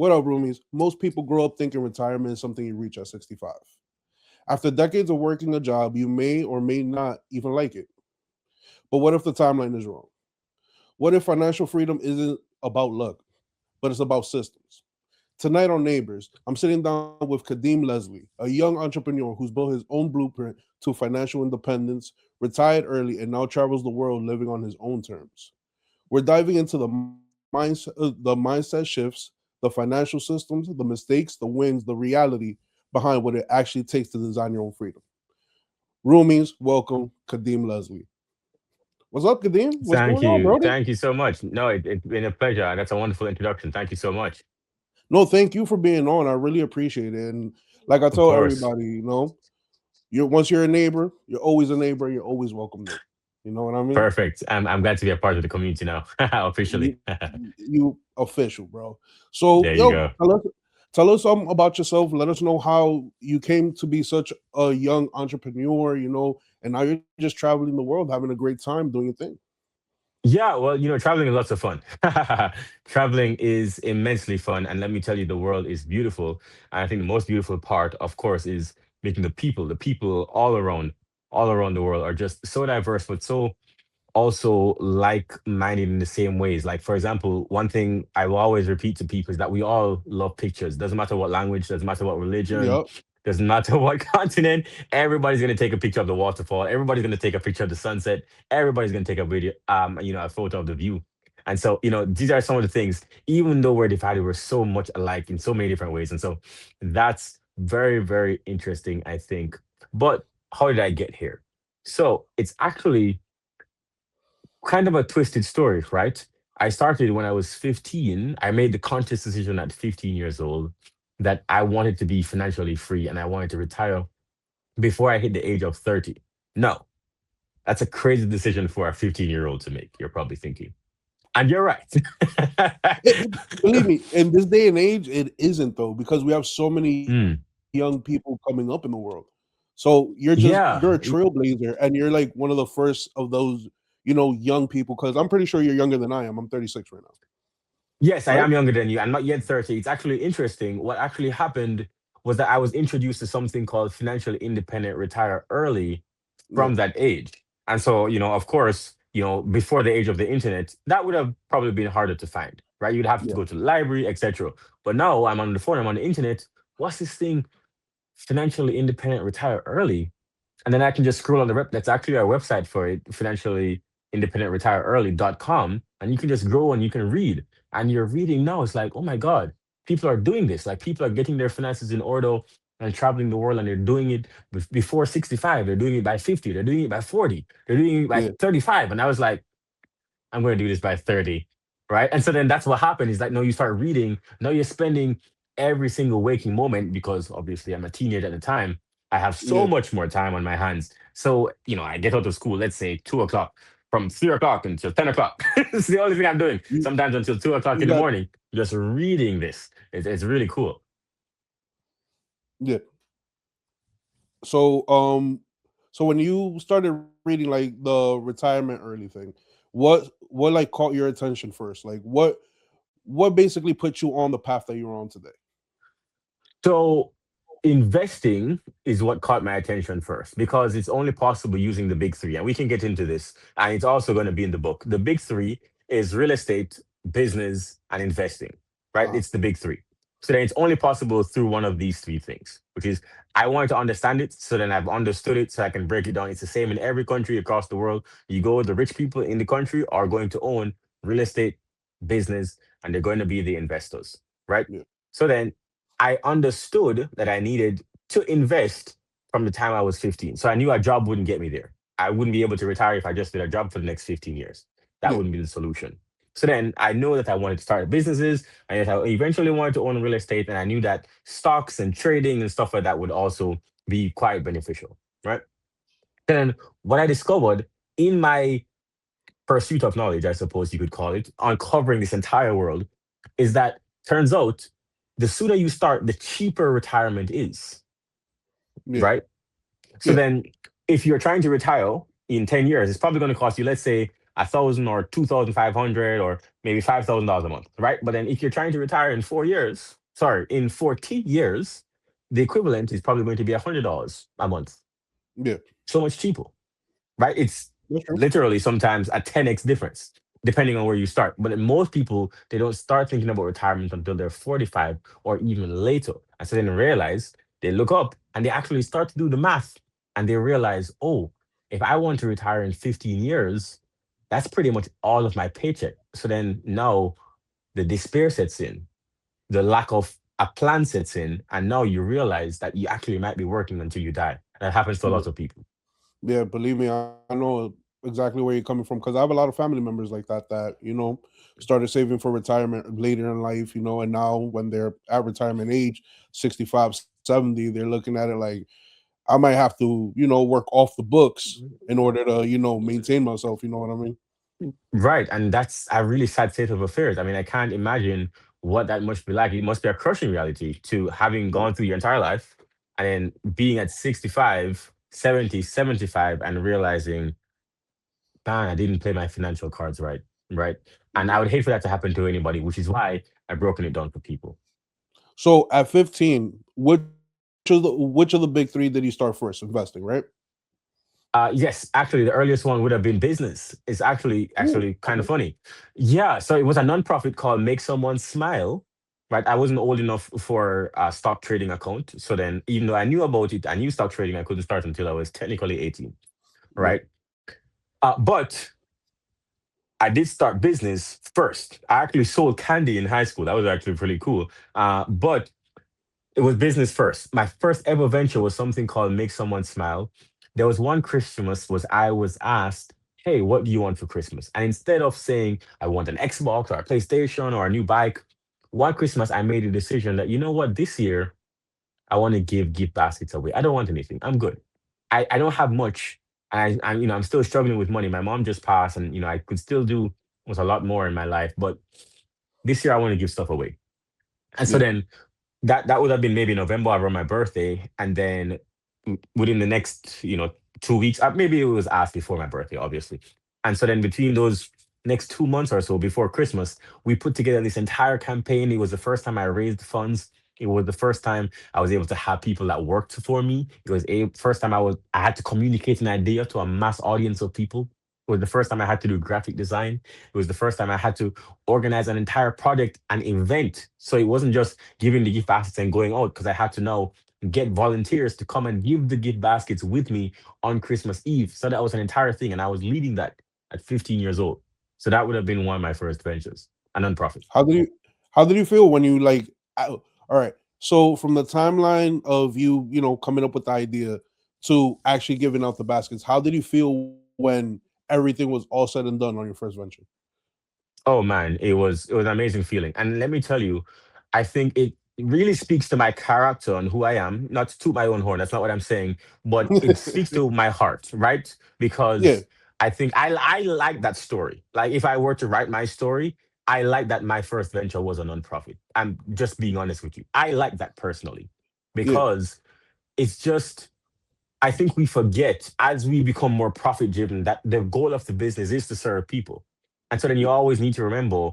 What up, roomies? Most people grow up thinking retirement is something you reach at 65. After decades of working a job, you may or may not even like it. But what if the timeline is wrong? What if financial freedom isn't about luck, but it's about systems? Tonight on Neighbors, I'm sitting down with Kadeem Leslie, a young entrepreneur who's built his own blueprint to financial independence, retired early, and now travels the world living on his own terms. We're diving into the mindset shifts, the financial systems, the mistakes, the wins, the reality behind what it actually takes to design your own freedom. Roomies, welcome Kadeem Leslie. What's up, Kadeem? What's Thank going on, you. Brody? Thank you so much. No, it's been a pleasure. That's a wonderful introduction. Thank you so much. No, thank you for being on. I really appreciate it. And like I Of tell course. everybody, you're once you're a neighbor, you're always a neighbor. You're always welcome there. You know what I mean? Perfect. I'm glad to be a part of the community now, officially. You, you official, bro. So, There you yo, go. tell us something about yourself. Let us know how you came to be such a young entrepreneur. And now you're just traveling the world, having a great time doing your thing. Yeah, well, traveling is lots of fun. Traveling is immensely fun. And let me tell you, the world is beautiful. And I think the most beautiful part, of course, is making the people all around the world are just so diverse, but so also like-minded in the same ways. Like, for example, one thing I will always repeat to people is that we all love pictures. Doesn't matter what language, doesn't matter what religion, Yep. doesn't matter what continent. Everybody's gonna take a picture of the waterfall. Everybody's gonna take a picture of the sunset. Everybody's gonna take a video, a photo of the view. And so, these are some of the things. Even though we're divided, we're so much alike in so many different ways. And so, that's very, very interesting, I think. But how did I get here? So it's actually kind of a twisted story, right? I started when I was 15. I made the conscious decision at 15 years old that I wanted to be financially free and I wanted to retire before I hit the age of 30. No, that's a crazy decision for a 15-year-old to make, you're probably thinking. And you're right. Believe me, in this day and age, it isn't though, because we have so many young Mm, people coming up in the world. So you're a yeah. trailblazer, and you're like one of the first of those, young people. Because I'm pretty sure you're younger than I am. I'm 36 right now, Yes, I right? am younger than you. I'm not yet 30. It's actually interesting. What actually happened was that I was introduced to something called financially independent retire early Yeah, from that age. And so, of course, before the age of the internet, that would have probably been harder to find, right? You'd have to yeah, go to the library, etc. But now I'm on the phone, I'm on the internet. What's this thing? Financially independent retire early. And then I can just scroll on the rep. That's actually our website for it, financially independent retire early.com. And you can just go and you can read. And you're reading now, it's like, oh my God, people are doing this. Like people are getting their finances in order and traveling the world and they're doing it before 65. They're doing it by 50. They're doing it by 40. They're doing it by yeah. 35. And I was like, I'm going to do this by 30. Right. And so then that's what happened is like, no, you start reading. Now you're spending every single waking moment because obviously I'm a teenager at the time. I have so Yeah. much more time on my hands. So, I get out of school, let's say 2 o'clock, from 3 o'clock until 10 o'clock. It's the only thing I'm doing. You, Sometimes until 2 o'clock you in the got morning, just reading this. It's really cool. yeah. So so when you started reading like the retirement early thing, what like caught your attention first? Like what basically put you on the path that you're on today? So investing is what caught my attention first because it's only possible using the big three. And we can get into this. And it's also going to be in the book. The big three is real estate, business, and investing, right? Uh, It's the big three. So then it's only possible through one of these three things, which is I wanted to understand it. So then I've understood it so I can break it down. It's the same in every country across the world. You go, the rich people in the country are going to own real estate, business, and they're going to be the investors, right? yeah, So then I understood that I needed to invest from the time I was 15. So I knew a job wouldn't get me there. I wouldn't be able to retire if I just did a job for the next 15 years. That yeah, wouldn't be the solution. So then I know that I wanted to start businesses and that I eventually wanted to own real estate. And I knew that stocks and trading and stuff like that would also be quite beneficial. Right. Then what I discovered in my pursuit of knowledge, I suppose you could call it, uncovering this entire world, is that turns out the sooner you start, the cheaper retirement is, yeah, right? So yeah, then if you're trying to retire in 10 years, it's probably going to cost you, let's say, $1,000 or $2,500 or maybe $5,000 a month, right? But then if you're trying to retire in 4 years, sorry, in 40 years, the equivalent is probably going to be $100 a month. Yeah, So much cheaper, right? It's that's true. literally sometimes a 10x difference, depending on where you start. But then most people, they don't start thinking about retirement until they're 45 or even later. And so then they realize, they look up and they actually start to do the math and they realize, oh, if I want to retire in 15 years, that's pretty much all of my paycheck. So then now the despair sets in, the lack of a plan sets in, and now you realize that you actually might be working until you die. That happens to a Yeah, lot of people. yeah, believe me, I know exactly where you're coming from because I have a lot of family members like that started saving for retirement later in life, and now when they're at retirement age, 65, 70, they're looking at it like I might have to, work off the books in order to, maintain myself. You know what I mean? Right. And that's a really sad state of affairs. I mean, I can't imagine what that must be like. It must be a crushing reality to having Yeah. gone through your entire life and then being at 65, 70, 75, and realizing, man, I didn't play my financial cards right. Right. And I would hate for that to happen to anybody, which is why I've broken it down for people. So at 15, which of the big three did you start first investing? Right? Yes, actually, the earliest one would have been business. It's Ooh, actually kind okay. of funny. Yeah, so it was a nonprofit called Make Someone Smile. Right, I wasn't old enough for a stock trading account, so then even though I knew about it, I knew stock trading. I couldn't start until I was technically 18. Yeah. Right, but I did start business first. I actually sold candy in high school. That was actually pretty cool. But it was business first. My first ever venture was something called Make Someone Smile. There was one Christmas was I was asked, "Hey, what do you want for Christmas?" And instead of saying I want an Xbox or a PlayStation or a new bike, one Christmas I made a decision that, you know what, this year I want to give gift baskets away. I don't want anything. I'm good. I don't have much. I'm still struggling with money. My mom just passed, and I could still do was a lot more in my life. But this year I want to give stuff away. And so Yeah. then that would have been maybe November around my birthday, and then within the next 2 weeks, maybe it was asked before my birthday, obviously. And so then between those next 2 months or so before Christmas, we put together this entire campaign. It was the first time I raised funds. It was the first time I was able to have people that worked for me. It was a first time I had to communicate an idea to a mass audience of people. It was the first time I had to do graphic design. It was the first time I had to organize an entire project, an event. So it wasn't just giving the gift baskets and going out, because I had to now get volunteers to come and give the gift baskets with me on Christmas Eve. So that was an entire thing. And I was leading that at 15 years old. So that would have been one of my first ventures, a nonprofit. How did you how did you feel when you like all right. So from the timeline of you, coming up with the idea to actually giving out the baskets, how did you feel when everything was all said and done on your first venture? Oh man, it was an amazing feeling. And let me tell you, I think it really speaks to my character and who I am. Not to toot my own horn, that's not what I'm saying, but it speaks to my heart, right? Yeah, Because I think I like that story. Like if I were to write my story, I like that my first venture was a nonprofit. I'm just being honest with you. I like that personally yeah, because it's just, I think we forget as we become more profit driven that the goal of the business is to serve people. And so then you always need to remember,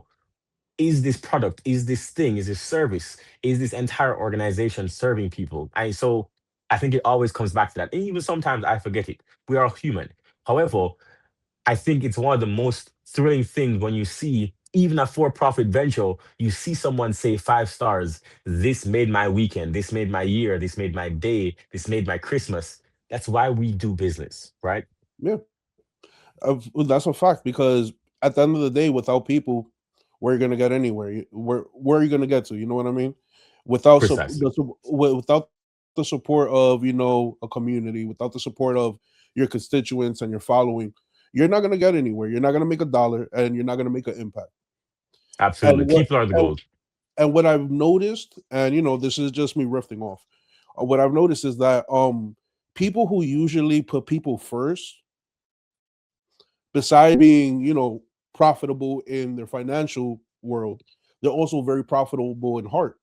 is this product, is this thing, is this service, is this entire organization serving people? And so I think it always comes back to that. And even sometimes I forget it. We are human. However, I think it's one of the most thrilling things when you see even a for-profit venture, you see someone say 5 stars, this made my weekend, this made my year, this made my day, this made my Christmas. That's why we do business, right? yeah. Well, that's a fact because at the end of the day, without people, where are you gonna get anywhere? Where are you gonna get to? You know what I mean? Without Precisely. without the support of a community, without the support of your constituents and your following, you're not gonna get anywhere. You're not gonna make a dollar, and you're not gonna make an impact. Absolutely. And what People are the and, gold. and what I've noticed, and this is just me riffing off. What I've noticed is that people who usually put people first, besides being profitable in their financial world, they're also very profitable in heart.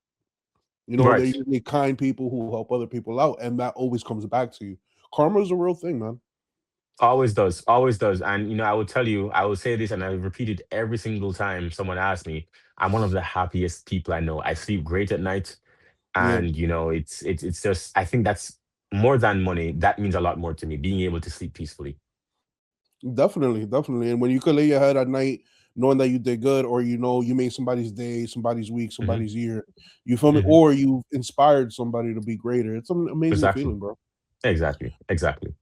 They're Right. usually kind people who help other people out, and that always comes back to you. Karma is a real thing, man. Always does. And I will tell you, I will say this, and I repeat it every single time someone asks me. I'm one of the happiest people I know. I sleep great at night, Yeah, and it's just, I think that's more than money. That means a lot more to me, being able to sleep peacefully. definitely, definitely. And when you could lay your head at night knowing that you did good, or you made somebody's day, somebody's week, Hmm. somebody's year, you feel me, Hmm. or you inspired somebody to be greater. It's an amazing Exactly, feeling, bro. exactly.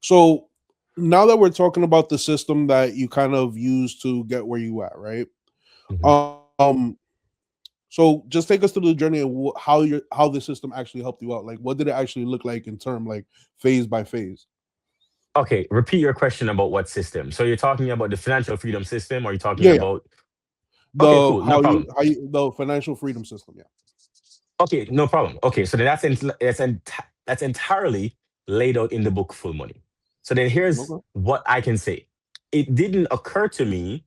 So now that we're talking about the system that you kind of use to get where you at, right? Mhm. Um, so just take us through the journey of how the system actually helped you out. Like, what did it actually look like in term, like phase by phase? Okay, repeat your question about what system. So you're talking about the financial freedom system, or you're talking Yeah, yeah. about? Okay, The cool, no problem. how you the financial freedom system. Yeah. Okay, no problem. Okay, so then that's entirely laid out in the book Full Money. So then here's Okay. what I can say. It didn't occur to me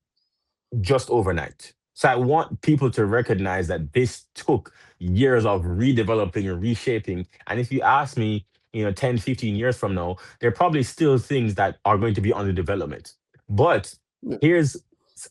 just overnight. So I want people to recognize that this took years of redeveloping and reshaping. And if you ask me, 10, 15 years from now, there are probably still things that are going to be under development. But Yeah. here's,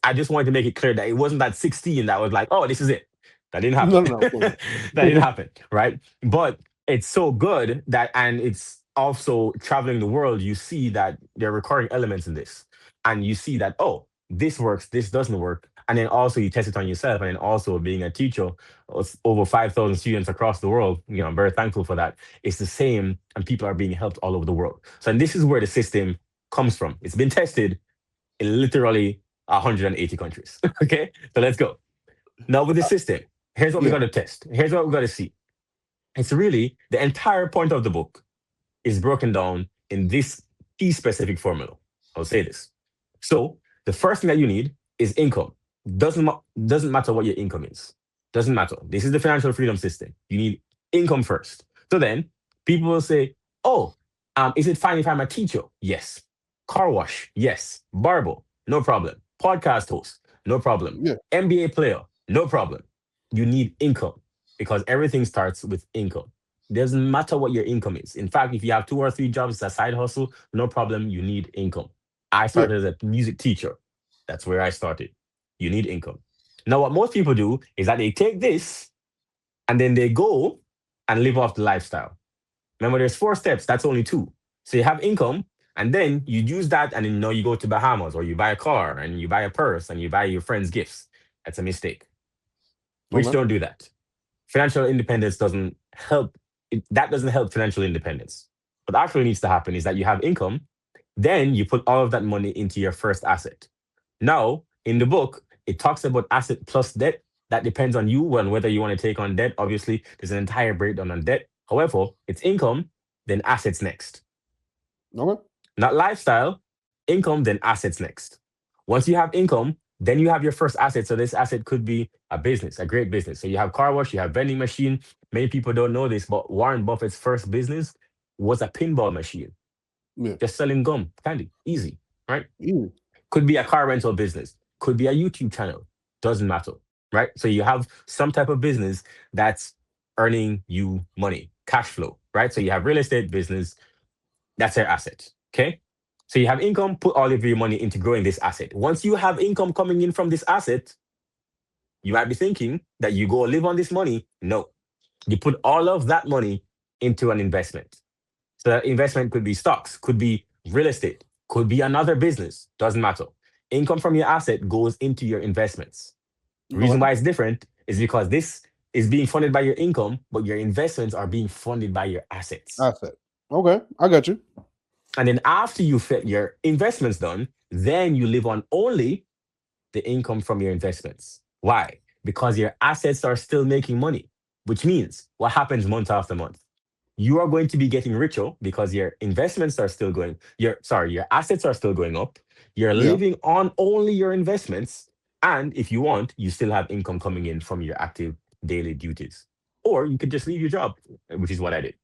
I just wanted to make it clear that it wasn't that 16 that was like, oh, this is it. That didn't happen. No, no, no. Of course That didn't not. happen. Right. But it's so good that, and it's also traveling the world, you see that there are recurring elements in this. And you see that, oh, this works, this doesn't work. And then also you test it on yourself. And then also being a teacher of over 5,000 students across the world, I'm very thankful for that. It's the same, and people are being helped all over the world. So, and this is where the system comes from. It's been tested in literally 180 countries. Okay, so let's go. Now with the system, here's what we got Yeah. to test. Here's what we got to see. It's really the entire point of the book is broken down in this key specific formula. I'll say this. So the first thing that you need is income. Doesn't matter what your income is. Doesn't matter. This is the financial freedom system. You need income first. So then people will say, "Oh, is it fine if I'm a teacher?" Yes. Car wash? Yes. Barber? No problem. Podcast host? No problem. Yeah. NBA player? No problem. You need income because everything starts with income. Doesn't matter what your income is. In fact, if you have two or three jobs as a side hustle, no problem. You need income. I Yeah. started as a music teacher. That's where I started. You need income. Now, what most people do is that they take this and then they go and live off the lifestyle. Remember, there's four steps. That's only two. So you have income, and then you use that, and then you go to Bahamas, or you buy a car, and you buy a purse, and you buy your friends gifts. That's a mistake. Rich Okay. don't do that. Financial independence doesn't help. That doesn't help financial independence. What actually needs to happen is that you have income, then you put all of that money into your first asset. Now, in the book, it talks about asset plus debt. That depends on you and whether you want to take on debt. Obviously, there's an entire breakdown on debt. However, it's income, then assets next. Okay. Not lifestyle, income, then assets next. Once you have income, then you have your first asset. So this asset could be a business, a great business. So you have car wash, you have vending machine. Many people don't know this, but Warren Buffett's first business was a pinball machine, Yeah. just selling gum, candy, easy, right? Easy. Could be a car rental business, could be a YouTube channel, doesn't matter, right? So you have some type of business that's earning you money, cash flow, right? So you have real estate business, that's their asset. Okay. So you have income, put all of your money into growing this asset. Once you have income coming in from this asset, you might be thinking that you go live on this money. No, you put all of that money into an investment. So that investment could be stocks, could be real estate, could be another business, doesn't matter. Income from your asset goes into your investments. The reason Okay. why it's different is because this is being funded by your income, but your investments are being funded by your assets. Asset. Okay. I got you. And then after you get your investments done, then you live on only the income from your investments. Why? Because your assets are still making money, which means what happens month after month? You are going to be getting richer because your investments are still going, your assets are still going up. You're Yeah. living on only your investments. And if you want, you still have income coming in from your active daily duties. Or you could just leave your job, which is what I did.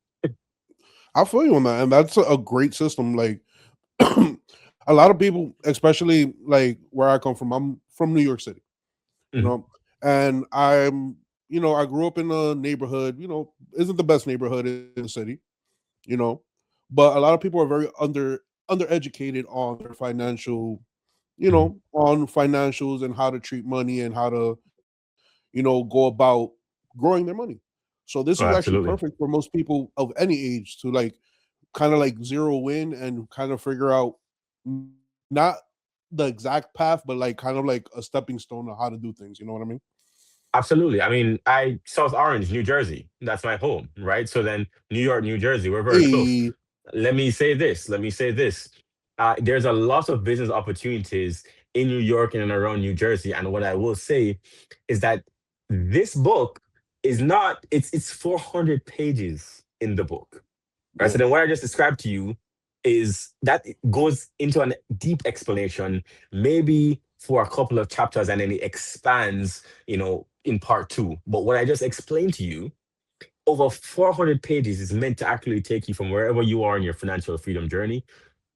I feel you on that, and that's a great system. Like a lot of people, especially like where I come from. I'm from New York City, you Mhm. know, and I grew up in a neighborhood, isn't the best neighborhood in the city, you know, but a lot of people are very undereducated on their financial, Mhm. on financials and how to treat money and how to, go about growing their money. So this is Oh, actually absolutely. perfect for most people of any age to like kind of like zero in and kind of figure out not the exact path, but like kind of like a stepping stone of how to do things. You know what I mean? Absolutely. I mean, South Orange, New Jersey. That's my home, right? So then New York, New Jersey, we're very close. Hey, Let me say this. Let me say this. There's a lot of business opportunities in New York and around New Jersey. And what I will say is that this book is not, it's 400 pages in the book. Right. yeah, So then what I just described to you is that it goes into a deep explanation, maybe for a couple of chapters, and then it expands, in part two. But what I just explained to you, over 400 pages, is meant to actually take you from wherever you are in your financial freedom journey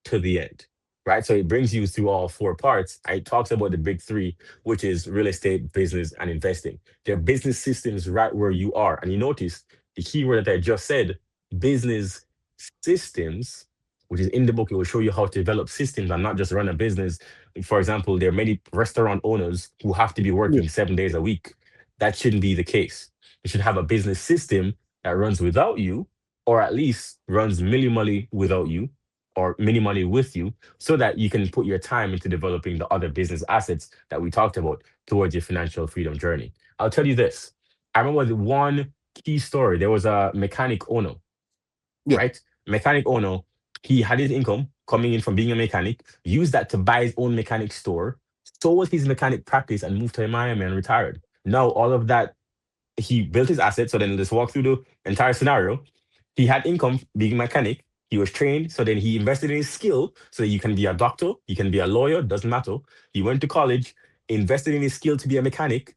to the end, right? So it brings you through all four parts. It talks about the big three, which is real estate, business, and investing. They're business systems right where you are. And you notice the key word that I just said, business systems, which is in the book. It will show you how to develop systems and not just run a business. For example, there are many restaurant owners who have to be yeah, working 7 days a week. That shouldn't be the case. You should have a business system that runs without you, or at least runs minimally without you, or minimally with you, so that you can put your time into developing the other business assets that we talked about towards your financial freedom journey. I'll tell you this. I remember the one key story. There was a mechanic owner, yeah, right? Mechanic owner, he had his income coming in from being a mechanic, used that to buy his own mechanic store, sold his mechanic practice, and moved to Miami and retired. Now, all of that, he built his assets. So then let's walk through the entire scenario. He had income being a mechanic. He was trained. So then he invested in his skill. So you can be a doctor, you can be a lawyer, doesn't matter. He went to college, invested in his skill to be a mechanic,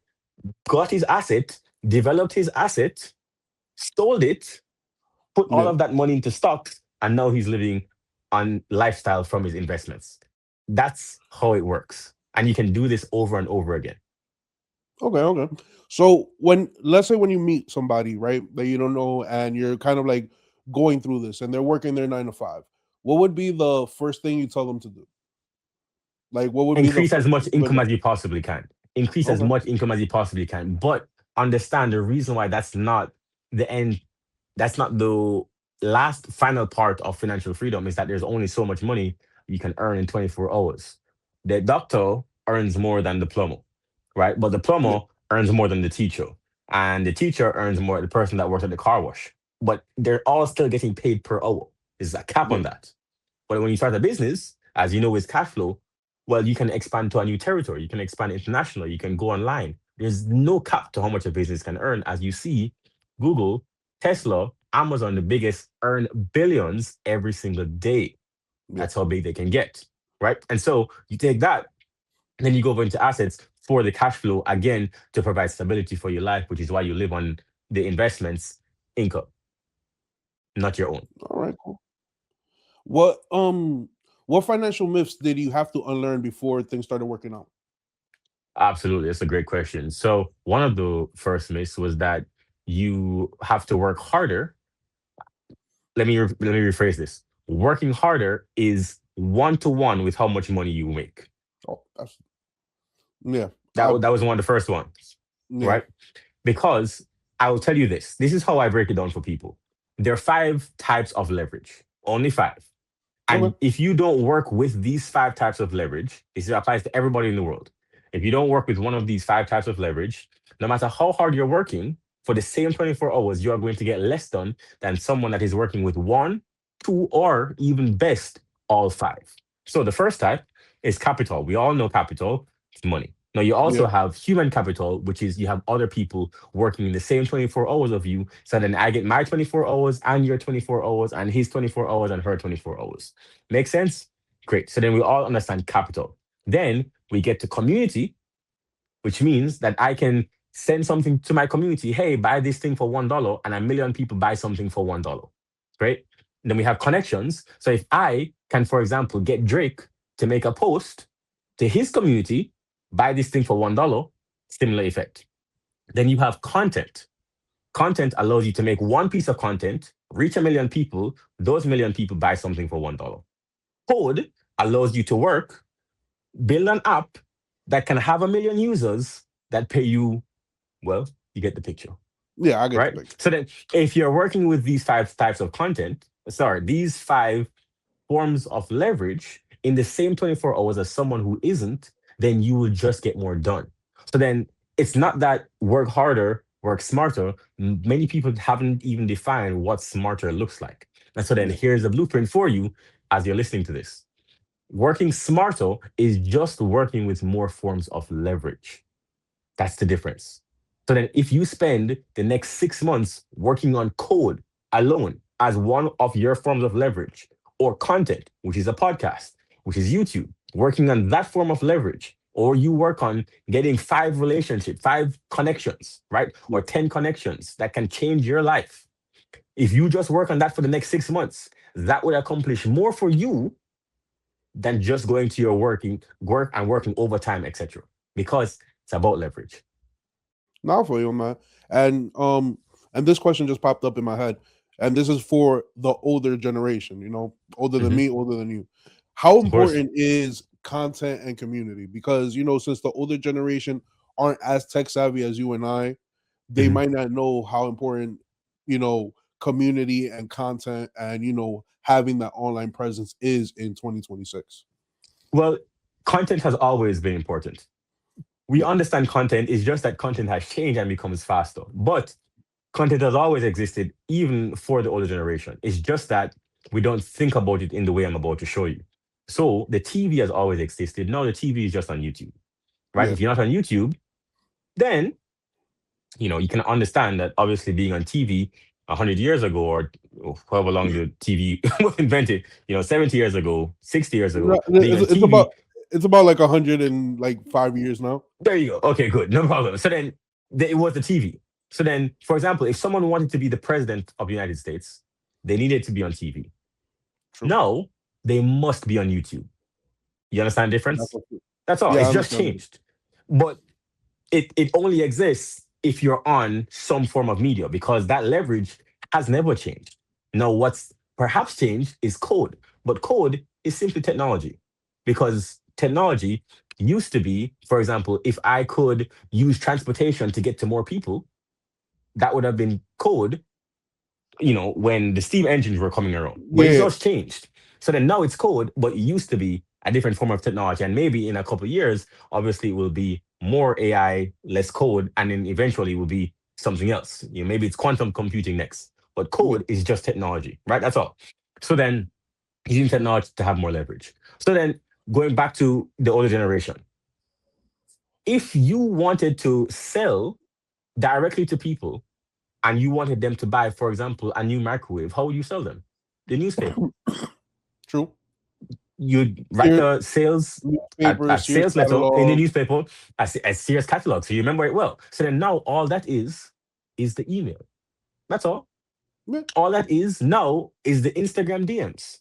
got his asset, developed his asset, sold it, put all yeah. of that money into stocks, and now he's living on lifestyle from his investments. That's how it works. And you can do this over and over again. Okay, okay. So when let's say when you meet somebody, right, that you don't know and you're kind of like going through this and they're working their 9 to 5, what would be the first thing you tell them to do? Like what would be the Increase first as much when income as you possibly can. Increase as okay. much income as you possibly can. But understand the reason why that's not the end, that's not the last final part of financial freedom, is that there's only so much money you can earn in 24 hours. The doctor earns more than the plumber, right? But the Yeah, plumber earns more than the teacher. And the teacher earns more than the person that works at the car wash. But they're all still getting paid per hour. There's a cap yeah, on that. But when you start a business, as you know, with cash flow, well, you can expand to a new territory. You can expand international. You can go online. There's no cap to how much a business can earn. As you see, Google, Tesla, Amazon, the biggest, earn billions every single day. yeah. That's how big they can get, right? And so you take that, and then you go over into assets for the cash flow again to provide stability for your life, which is why you live on the investments income, not your own. All right, cool. What financial myths did you have to unlearn before things started working out? Absolutely. That's a great question. So, one of the first myths was that you have to work harder. Let me rephrase this. Working harder is one to one with how much money you make. Oh, that's yeah. That was one of the first ones, Yeah. right? Because I will tell you this. This is how I break it down for people. There are five types of leverage. Only five. Okay. And if you don't work with these five types of leverage, this applies to everybody in the world. If you don't work with one of these five types of leverage, no matter how hard you're working, for the same 24 hours, you are going to get less done than someone that is working with one, two, or even best, all five. So the first type is capital. We all know capital, it's money. Now, you Yeah. also have human capital, which is you have other people working in the same 24 hours of you. So then I get my 24 hours and your 24 hours and his 24 hours and her 24 hours. Make sense? Great. So then we all understand capital. Then we get to community, which means that I can send something to my community. Hey, buy this thing for $1, and a million people buy something for $1. Great. Then we have connections. So if I can, for example, get Drake to make a post to his community, buy this thing for $1, similar effect. Then you have content. Content allows you to make one piece of content, reach a million people, those million people buy something for $1. Code allows you to work, build an app that can have 1 million users that pay you, well, you get the picture, Yeah, I get the right? picture. So then if you're working with these 5 types of content, sorry, these 5 forms of leverage in the same 24 hours as someone who isn't, then you will just get more done. So then it's not that work harder, work smarter. Many people haven't even defined what smarter looks like. And so then Yeah. here's a blueprint for you as you're listening to this. Working smarter is just working with more forms of leverage. That's the difference. So then, if you spend the next 6 months working on code alone as one of your forms of leverage, or content, which is a podcast, which is YouTube, working on that form of leverage, or you work on getting 5 relationships, 5 connections, right? Yeah. Or 10 connections that can change your life. If you just work on that for the next 6 months, that would accomplish more for you than just going to your work and working overtime, etc. Because it's about leverage. Now for you, man. And this question just popped up in my head. And this is for the older generation, older than Mhm. me, older than you. How Of course. important is content and community? Because, since the older generation aren't as tech savvy as you and I, they Mhm. might not know how important, you know, community and content and, having that online presence is in 2026. Well, content has always been important. We Yeah. understand content, it's just that content has changed and becomes faster. But content has always existed, even for the older generation. It's just that we don't think about it in the way I'm about to show you. So the TV has always existed. Now the TV is just on YouTube, right? Yeah. If you're not on YouTube, then you can understand that obviously being on TV 100 years ago, or however long the TV was invented, 70 years ago, 60 years ago, being It's, on it's about TV. it's about like 105 years now. There you go. Okay, good. No problem. So then it was the TV. So then, for example, if someone wanted to be the president of the United States, they needed to be on TV. True. Now they must be on YouTube. You understand the That's difference? what- That's all. Yeah, I It's just understand. changed. But it only exists if you're on some form of media, because that leverage has never changed. Now, what's perhaps changed is code, but code is simply technology, because technology used to be, for example, if I could use transportation to get to more people, that would have been code, when the steam engines were coming around. But it's Yeah, just changed. So then now it's code, but it used to be a different form of technology. And maybe in a couple of years, obviously it will be more AI, less code, and then eventually it will be something else. Maybe it's quantum computing next. But yeah, code is just technology, right? That's all. So then using technology to have more leverage. So then going back to the older generation, if you wanted to sell directly to people and you wanted them to buy, for example, a new microwave, how would you sell them? The newspaper. true. You'd write Sears a sales newspaper, a Sears sales letter in the catalog. newspaper, a Sears catalog, so you remember it well. So then now all that is the email. That's all. Yeah, All that is now is the Instagram DMs.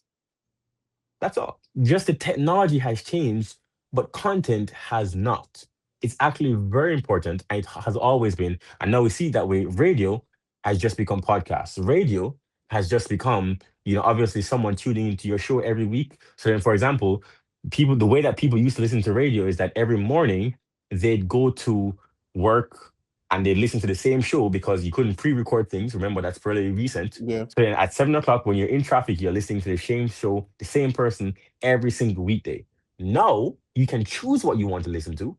That's all. Just the technology has changed, but content has not. It's actually very important, and it has always been. And now we see that way. Radio has just become podcasts. Radio has just become, obviously someone tuning into your show every week. So then, for example, the way that people used to listen to radio is that every morning they'd go to work and they'd listen to the same show because you couldn't pre-record things. Remember, that's fairly recent. yeah, So then at 7 o'clock, when you're in traffic, you're listening to the same show, the same person every single weekday. Now you can choose what you want to listen to,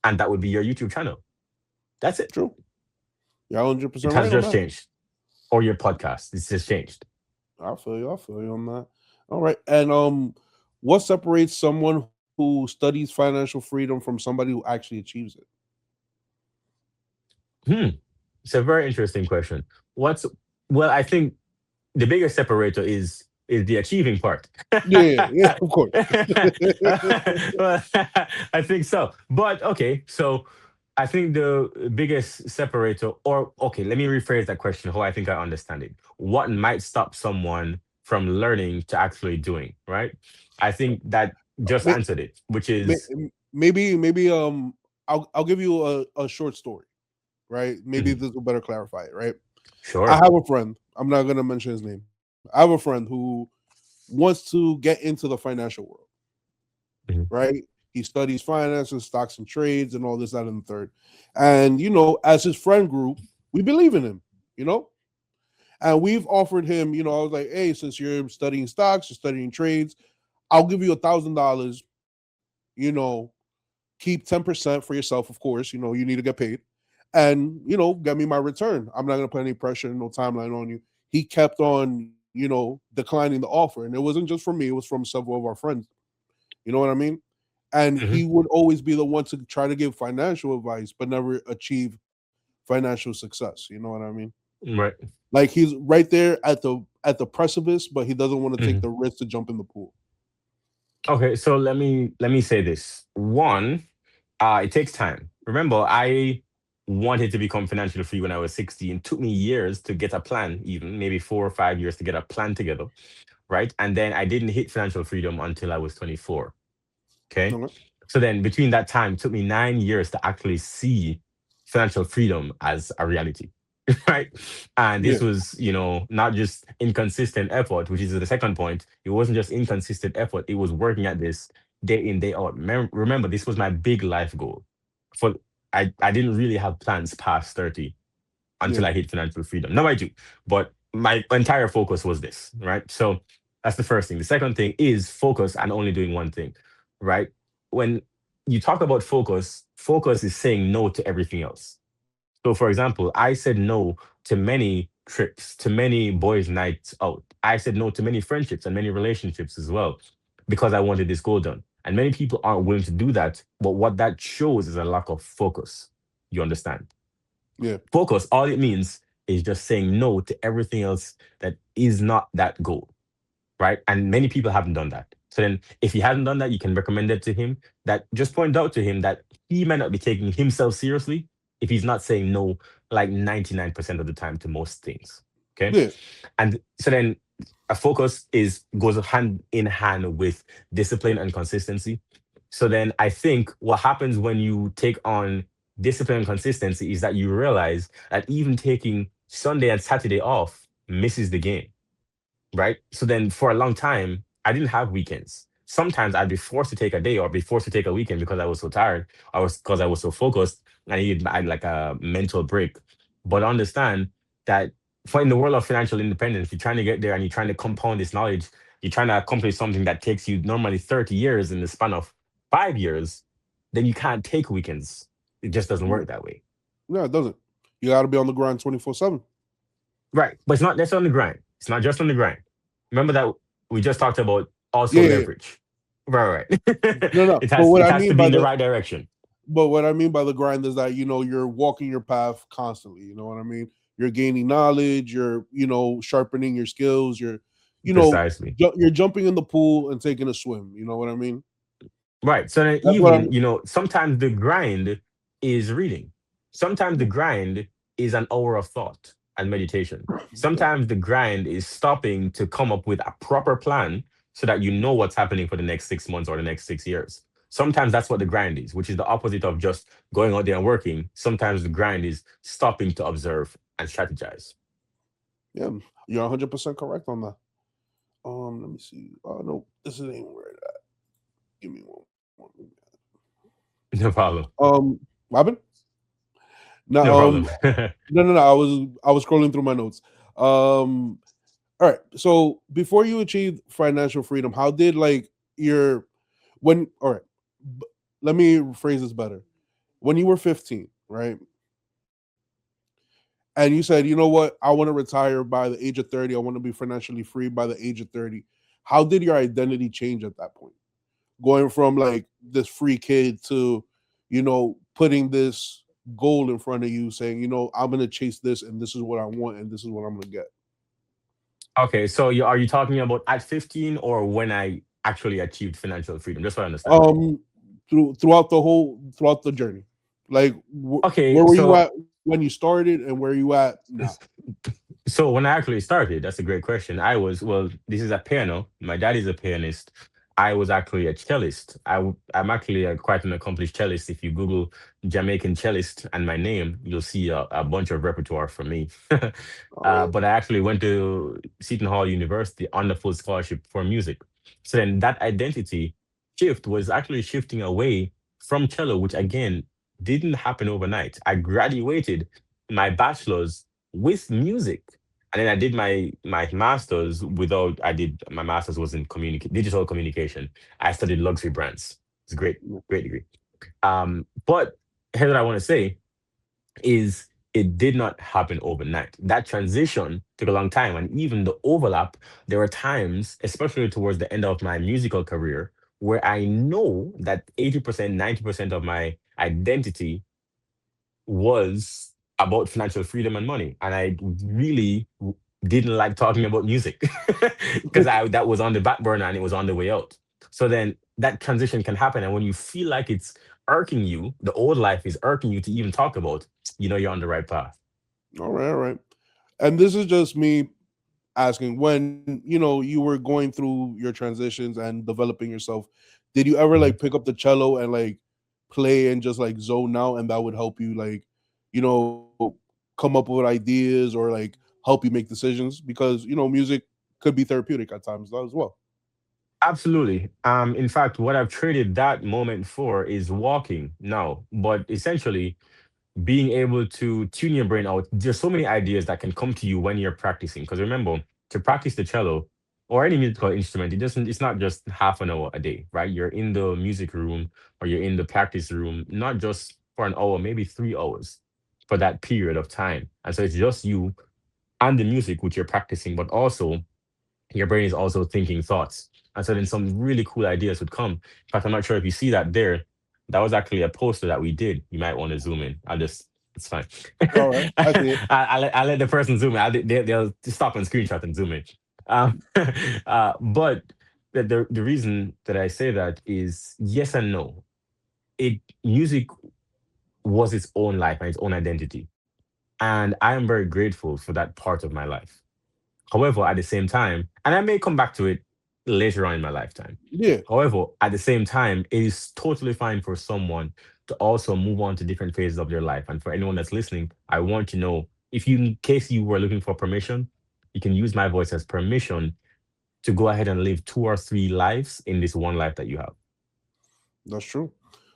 and that would be your YouTube channel. That's it. true. You're It 100% has right on just that. changed. Or your podcast. It's just changed. I feel you. I feel you on that. All right. And what separates someone who studies financial freedom from somebody who actually achieves it? Hmm. It's a very interesting question. What's well, I think the biggest separator is the achieving part. Yeah, yeah, of course. Well, I think so. But okay, so I think the biggest separator, or okay, let me rephrase that question how I think I understand it. What might stop someone from learning to actually doing, right? I think that just May- answered it, which is maybe I'll give you a short story, right? Maybe mhm, this will better clarify it, right? I sure. have a friend. I'm not gonna mention his name. I have a friend who wants to get into the financial world, Mhm. right? He studies finances, stocks and trades, and all this, that, and the third. And as his friend group, we believe in him, you know. And we've offered him, I was like, hey, since you're studying stocks, you're studying trades, I'll give you $1,000. You know, keep 10% for yourself, of course. You need to get paid, and get me my return. I'm not gonna put any pressure, no timeline on you. He kept on, declining the offer, and it wasn't just from me; it was from several of our friends. You know what I mean? And he Mhm. would always be the one to try to give financial advice, but never achieve financial success. You know what I mean? Right. Like he's right there at the precipice, but he doesn't want to take Mhm. the risk to jump in the pool. Okay, so let me say this. One, it takes time. Remember, I wanted to become financially free when I was 16. It took me years to get a plan, even maybe 4 or 5 years to get a plan together, right? And then I didn't hit financial freedom until I was 24. Okay. Okay. So then between that time, it took me 9 years to actually see financial freedom as a reality. Right. And Yeah, this was, not just inconsistent effort, which is the second point. It wasn't just inconsistent effort, it was working at this day in, day out. Remember, this was my big life goal. For I didn't really have plans past 30 until yeah, I hit financial freedom. Now I do, but my entire focus was this, right? So that's the first thing. The second thing is focus and only doing one thing, right? When you talk about focus, focus is saying no to everything else. So, for example, I said no to many trips, to many boys' nights out. I said no to many friendships and many relationships as well because I wanted this goal done. And many people aren't willing to do that. But what that shows is a lack of focus. You understand? yeah, Focus, all it means is just saying no to everything else that is not that goal, right? And many people haven't done that. So then, if he hasn't done that, you can recommend it to him. That just point out to him that he might not be taking himself seriously if he's not saying no like 99% of the time to most things. Okay. yeah, And so then a focus is goes hand in hand with discipline and consistency. So then I think what happens when you take on discipline and consistency is that you realize that even taking Sunday and Saturday off misses the game, right? So then for a long time, I didn't have weekends. Sometimes I'd be forced to take a day or be forced to take a weekend because I was so tired. I was because I was so focused. I needed like a mental break. But understand that for in the world of financial independence, you're trying to get there and you're trying to compound this knowledge. You're trying to accomplish something that takes you normally 30 years in the span of 5 years. Then you can't take weekends. It just doesn't yeah. work that way. No, it doesn't. You got to be on the grind 24/7. Right. But it's not that's on the grind. It's not just on the grind. Remember that we just talked about also Yeah, yeah, yeah. leverage. Right, right. No, no. it But has what it I has to mean be by in the the right direction. but what I mean by the grind is that you're walking your path constantly. You know what I mean? You're gaining knowledge. You're sharpening your skills. You're you know Precisely. you're jumping in the pool and taking a swim. You know what I mean? Right. So then That's what even, I'm. sometimes the grind is reading. Sometimes the grind is an hour of thought and meditation. Yeah, Sometimes the grind is stopping to come up with a proper plan so that you know what's happening for the next 6 months or the next 6 years. Sometimes that's what the grind is, which is the opposite of just going out there and working. Sometimes the grind is stopping to observe and strategize. yeah. You're 100% correct on that. Let me see. Oh no, this ain't where it at. Give me one. No problem. Robin. Now, No problem. no, no, no. I was scrolling through my notes. Um, all right. So before you achieved financial freedom, how did like your when? All right. b- Let me phrase this better. When you were 15, right, and you said, you know what, I want to retire by the age of 30. I want to be financially free by the age of 30. How did your identity change at that point? Going from like this free kid to, putting this goal in front of you, saying, I'm gonna chase this, and this is what I want, and this is what I'm gonna get. Okay, so are you talking about at 15 or when I actually achieved financial freedom? Just so I understand. Um, throughout the journey, like Okay, where were you so at when you started, and where you at now? so when I actually started, that's a great question. I was, well, this is a piano. My dad is a pianist. I was actually a cellist. I'm actually quite an accomplished cellist. If you Google Jamaican cellist and my name, you'll see a bunch of repertoire from me. All right. But I actually went to Seton Hall University on the full scholarship for music. So then that identity shift was actually shifting away from cello, which again didn't happen overnight. I graduated my bachelor's with music. And then I did my master's without. I did my master's was in digital communication. I studied luxury brands. It's a great degree. But here's what I want to say is it did not happen overnight. That transition took a long time, and even the overlap. There were times, especially towards the end of my musical career, where I know that 80%, 90% of my identity was about financial freedom and money. And I really didn't like talking about music because I that was on the back burner and it was on the way out. So then that transition can happen. And when you feel like it's irking you, the old life is irking you to even talk about, you're on the right path. All right, all right. And this is just me asking, when you were going through your transitions and developing yourself, did you ever Mhm. like pick up the cello and like play and just like zone out, and that would help you like you know come up with ideas or like help you make decisions, because music could be therapeutic at times as well. Absolutely. In fact, what I've traded that moment for is walking now, but essentially being able to tune your brain out. There's so many ideas that can come to you when you're practicing. Because remember, to practice the cello or any musical instrument, it's not just half an hour a day, right? You're in the music room or you're in the practice room, not just for an hour, maybe 3 hours for that period of time. And so it's just you and the music which you're practicing, but also your brain is also thinking thoughts. And so then some really cool ideas would come. In fact, I'm not sure if you see that there. That was actually a poster that we did. You might want to zoom in. It's fine. All right, I see it. I'll let the person zoom in. They'll stop and screenshot and zoom in. Um, but the reason that I say that is yes and no. Music was its own life and its own identity. And I am very grateful for that part of my life. However, at the same time, and I may come back to it later on in my lifetime. Yeah, However, at the same time, it is totally fine for someone to also move on to different phases of their life. And for anyone that's listening, I want to know if you, in case you were looking for permission, you can use my voice as permission to go ahead and live 2 or 3 lives in this one life that you have. that's true.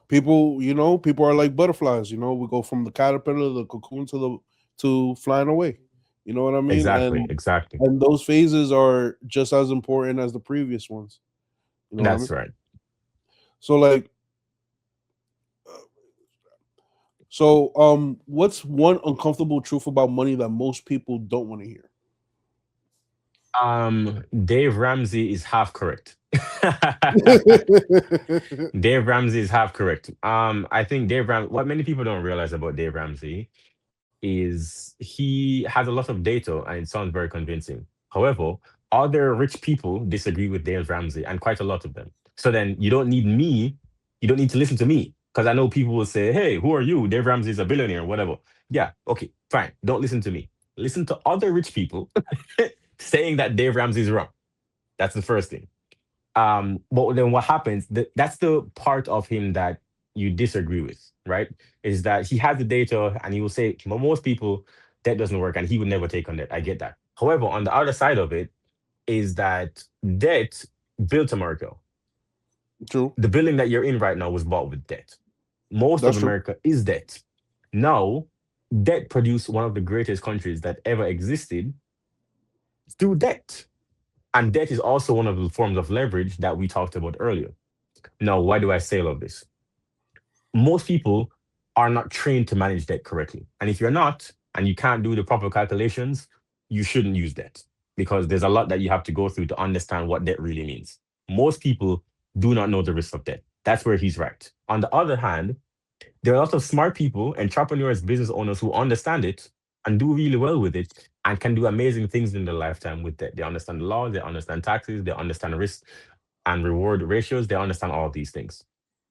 People are like butterflies. We go from the caterpillar, the cocoon, to flying away. You know what I mean? Exactly, And exactly. and those phases are just as important as the previous ones. You know what I That's mean? right. So like, what's one uncomfortable truth about money that most people don't want to hear? Dave Ramsey is half correct. Dave Ramsey is half correct. I think what many people don't realize about Dave Ramsey is he has a lot of data and it sounds very convincing. However, other rich people disagree with Dave Ramsey and quite a lot of them. So then you don't need to listen to me because I know people will say, hey, who are you? Dave Ramsey is a billionaire, whatever. Yeah, okay, fine. Don't listen to me. Listen to other rich people saying that Dave Ramsey is wrong. That's the first thing. But then what happens? That's the part of him that you disagree with, right? Is that he has the data and he will say, "Well, most people, that doesn't work, and he would never take on debt." I get that. However, on the other side of it is that debt built America. True. The building that you're in right now was bought with debt. Most of That's true. America is debt. Now, debt produced one of the greatest countries that ever existed through debt. And debt is also one of the forms of leverage that we talked about earlier. Now, why do I say all of this? Most people are not trained to manage debt correctly. And if you're not, and you can't do the proper calculations, you shouldn't use debt because there's a lot that you have to go through to understand what debt really means. Most people do not know the risks of debt. That's where he's right. On the other hand, there are a lot of smart people, entrepreneurs, business owners who understand it and do really well with it and can do amazing things in their lifetime with debt. They understand the law, they understand taxes, they understand risk and reward ratios, they understand all of these things.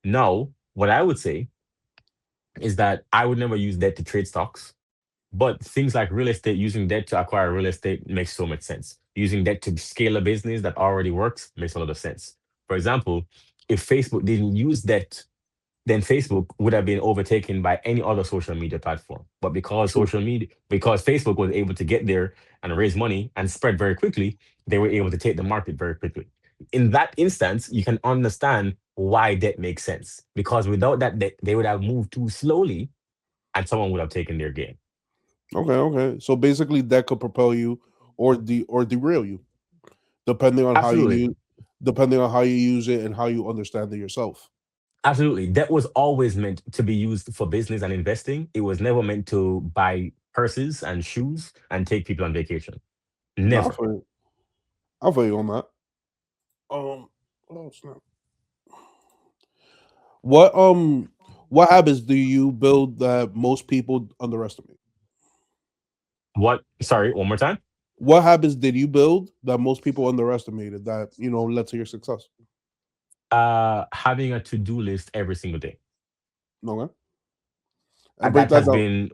Now, what I would say is that I would never use debt to trade stocks, but things like real estate, using debt to acquire real estate makes so much sense. Using debt to scale a business that already works makes a lot of sense. For example, if Facebook didn't use that, then Facebook would have been overtaken by any other social media platform. But True. because Facebook was able to get there and raise money and spread very quickly, they were able to take the market very quickly. In that instance, you can understand why that makes sense. Because without that, they would have moved too slowly and someone would have taken their game. Okay, okay. So basically, that could propel you or derail you, depending on how you Absolutely. use, depending on how you use it and how you understand it yourself. Absolutely. That was always meant to be used for business and investing. It was never meant to buy purses and shoes and take people on vacation. No, Never. I feel you on that. Oh snap. What what habits do you build that most people underestimate? What? Sorry, one more time. What habits did you build that most people underestimated that led to your success? Having a to-do list every single day. Okay, and And break that down.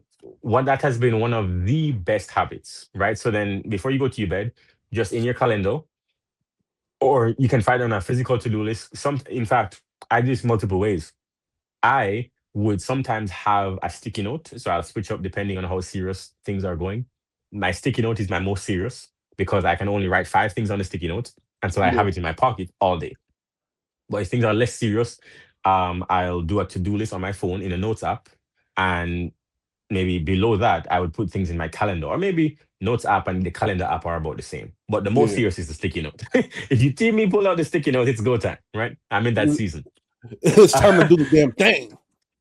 that has been one of the best habits, right? So then before you go to your bed, just in your calendar, or you can find it on a physical to-do list. In fact, I do this multiple ways. I would sometimes have a sticky note. So I'll switch up depending on how serious things are going. My sticky note is my most serious because I can only write 5 things on the sticky note. And so I Yeah, have it in my pocket all day. But if things are less serious, I'll do a to-do list on my phone in a notes app. And maybe below that, I would put things in my calendar. Or maybe notes app and the calendar app are about the same. But the most yeah. serious is the sticky note. If you see me pull out the sticky note, it's go time, right? I'm in that season. It's time to do the damn thing.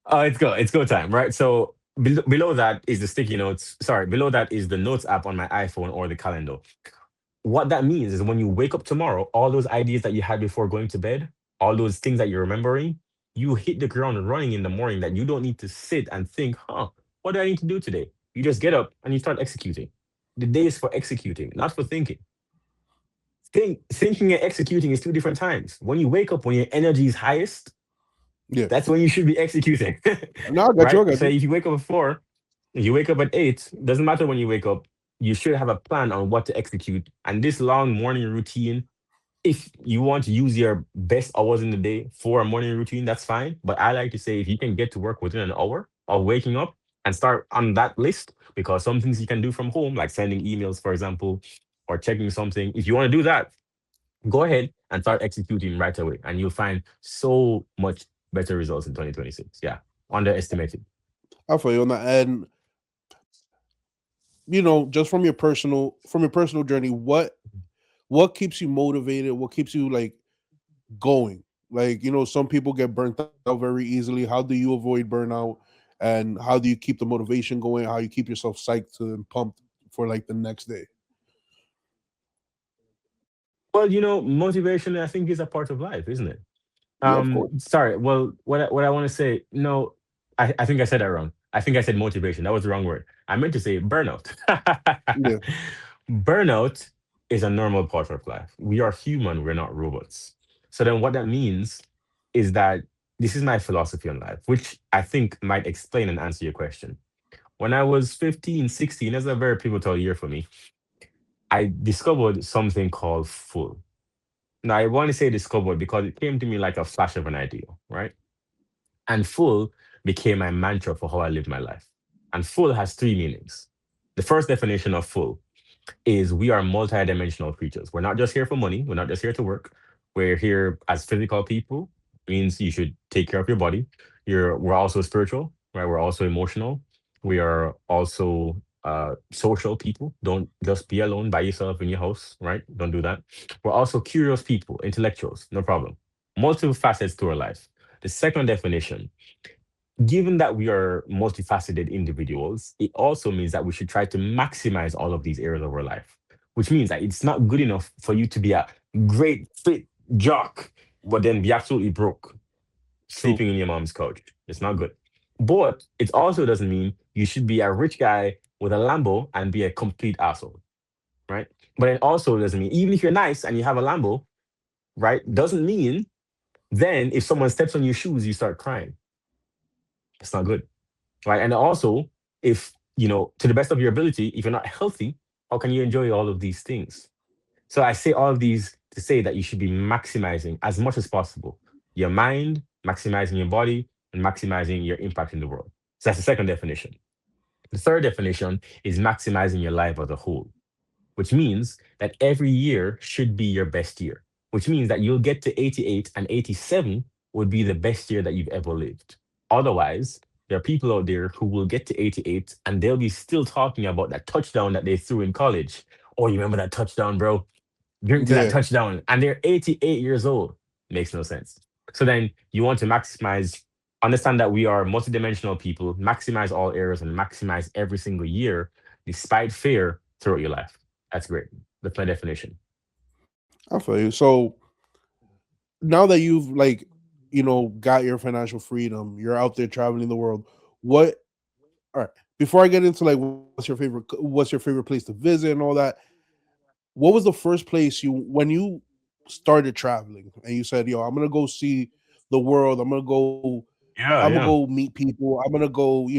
Oh, it's go time, right? So below that is the sticky notes. Sorry, below that is the notes app on my iPhone or the calendar. What that means is when you wake up tomorrow, all those ideas that you had before going to bed, all those things that you're remembering, you hit the ground running in the morning that you don't need to sit and think, what do I need to do today? You just get up and you start executing. The day is for executing, not for thinking. Thinking and executing is two different times. When you wake up, when your energy is highest, Yeah. that's when you should be executing. No, I got you. Right? I got So you. if you wake up at 4, if you wake up at 8, doesn't matter when you wake up, you should have a plan on what to execute. And this long morning routine, if you want to use your best hours in the day for a morning routine, that's fine. But I like to say if you can get to work within an hour of waking up and start on that list, because some things you can do from home, like sending emails, for example, or checking something. If you want to do that, go ahead and start executing right away. And you'll find so much better results in 2026. Yeah. Underestimated. I feel you on that. And just from your personal journey, what keeps you motivated? What keeps you like going? Like, some people get burnt out very easily. How do you avoid burnout? And how do you keep the motivation going? How you keep yourself psyched and pumped for like the next day? Well, motivation, I think, is a part of life, isn't it? Yeah, of course. Sorry. Well, what I want to say, no, I think I said that wrong. I think I said motivation. That was the wrong word. I meant to say burnout. Yeah. Burnout is a normal part of life. We are human, we're not robots. So then what that means is that this is my philosophy on life, which I think might explain and answer your question. When I was 15, 16, that's a very pivotal year for me. I discovered something called full. Now, I want to say discovered because it came to me like a flash of an idea, right? And full became my mantra for how I live my life. And full has 3 meanings. The first definition of full is we are multidimensional creatures. We're not just here for money. We're not just here to work. We're here as physical people. Means you should take care of your body. We're also spiritual, right? We're also emotional. We are also social people. Don't just be alone by yourself in your house, right? Don't do that. We're also curious people, intellectuals, no problem. Multiple facets to our life. The second definition, given that we are multifaceted individuals, it also means that we should try to maximize all of these areas of our life, which means that it's not good enough for you to be a great fit jock, but then be absolutely broke, True. sleeping in your mom's couch. It's not good. But it also doesn't mean you should be a rich guy with a Lambo and be a complete asshole, right? But it also doesn't mean, even if you're nice and you have a Lambo, right, doesn't mean then if someone steps on your shoes, you start crying. It's not good. Right. And also, if, to the best of your ability, if you're not healthy, how can you enjoy all of these things? So I say all of these to say that you should be maximizing as much as possible your mind, maximizing your body, and maximizing your impact in the world. So that's the second definition. The third definition is maximizing your life as a whole, which means that every year should be your best year, which means that you'll get to 88 and 87 would be the best year that you've ever lived. Otherwise, there are people out there who will get to 88 and they'll be still talking about that touchdown that they threw in college. Oh, you remember that touchdown, bro? Drink to that Yeah, touchdown. And they're 88 years old. Makes no sense. So then you want to maximize, understand that we are multidimensional people, maximize all areas and maximize every single year, despite fear, throughout your life. That's great. That's my definition. I feel you. So now that you've like, got your financial freedom, you're out there traveling the world. What? All right. Before I get into like what's your favorite place to visit and all that, what was the first place you when you started traveling and you said, "Yo, I'm gonna go see the world. I'm Yeah, gonna yeah. go meet people. I'm gonna go,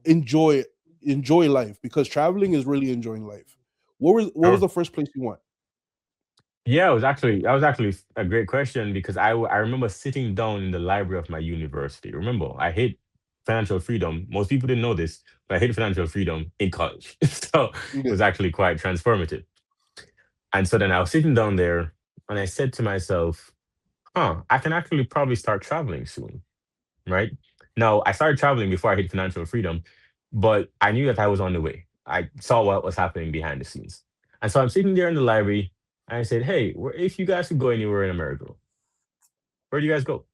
enjoy enjoy life because traveling is really enjoying life." What was Sure. the first place you went? Yeah, it was actually that was actually a great question because I remember sitting down in the library of my university. Remember, I hit financial freedom. Most people didn't know this, but I hit financial freedom in college. So it Yeah. was actually quite transformative. And so then I was sitting down there and I said to myself, I can actually probably start traveling soon, right? Now, I started traveling before I hit financial freedom, but I knew that I was on the way. I saw what was happening behind the scenes. And so I'm sitting there in the library and I said, hey, if you guys could go anywhere in America, where do you guys go?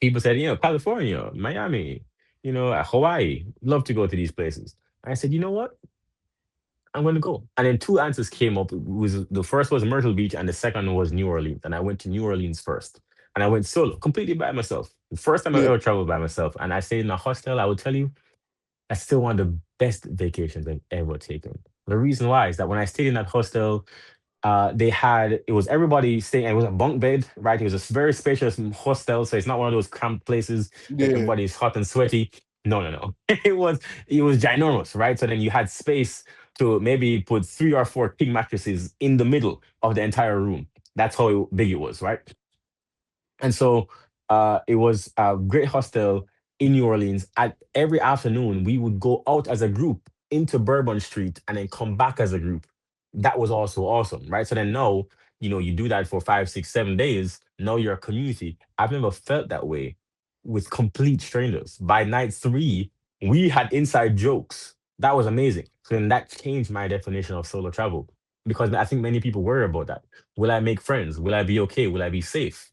People said, California, Miami, Hawaii. Love to go to these places. And I said, you know what? I'm going to go. And then two answers came up. It was the first was Myrtle Beach, and the second was New Orleans. And I went to New Orleans first, and I went solo, completely by myself. The first time I've Yeah. ever traveled by myself, and I stayed in a hostel. I would tell you, that's still one of the best vacations I've ever taken. The reason why is that when I stayed in that hostel, they had it was everybody staying. It was a bunk bed, right? It was a very spacious hostel, so it's not one of those cramped places where Yeah. everybody's hot and sweaty. No, no, no. It was ginormous, right? So then you had space to maybe put three or four king mattresses in the middle of the entire room. That's how big it was, right? And so it was a great hostel in New Orleans. At every afternoon, we would go out as a group into Bourbon Street and then come back as a group. That was also awesome, right? So then now, you do that for 5, 6, 7 days. Now you're a community. I've never felt that way with complete strangers. By night three, we had inside jokes. That was amazing. So then that changed my definition of solo travel because I think many people worry about that. Will I make friends? Will I be okay? Will I be safe?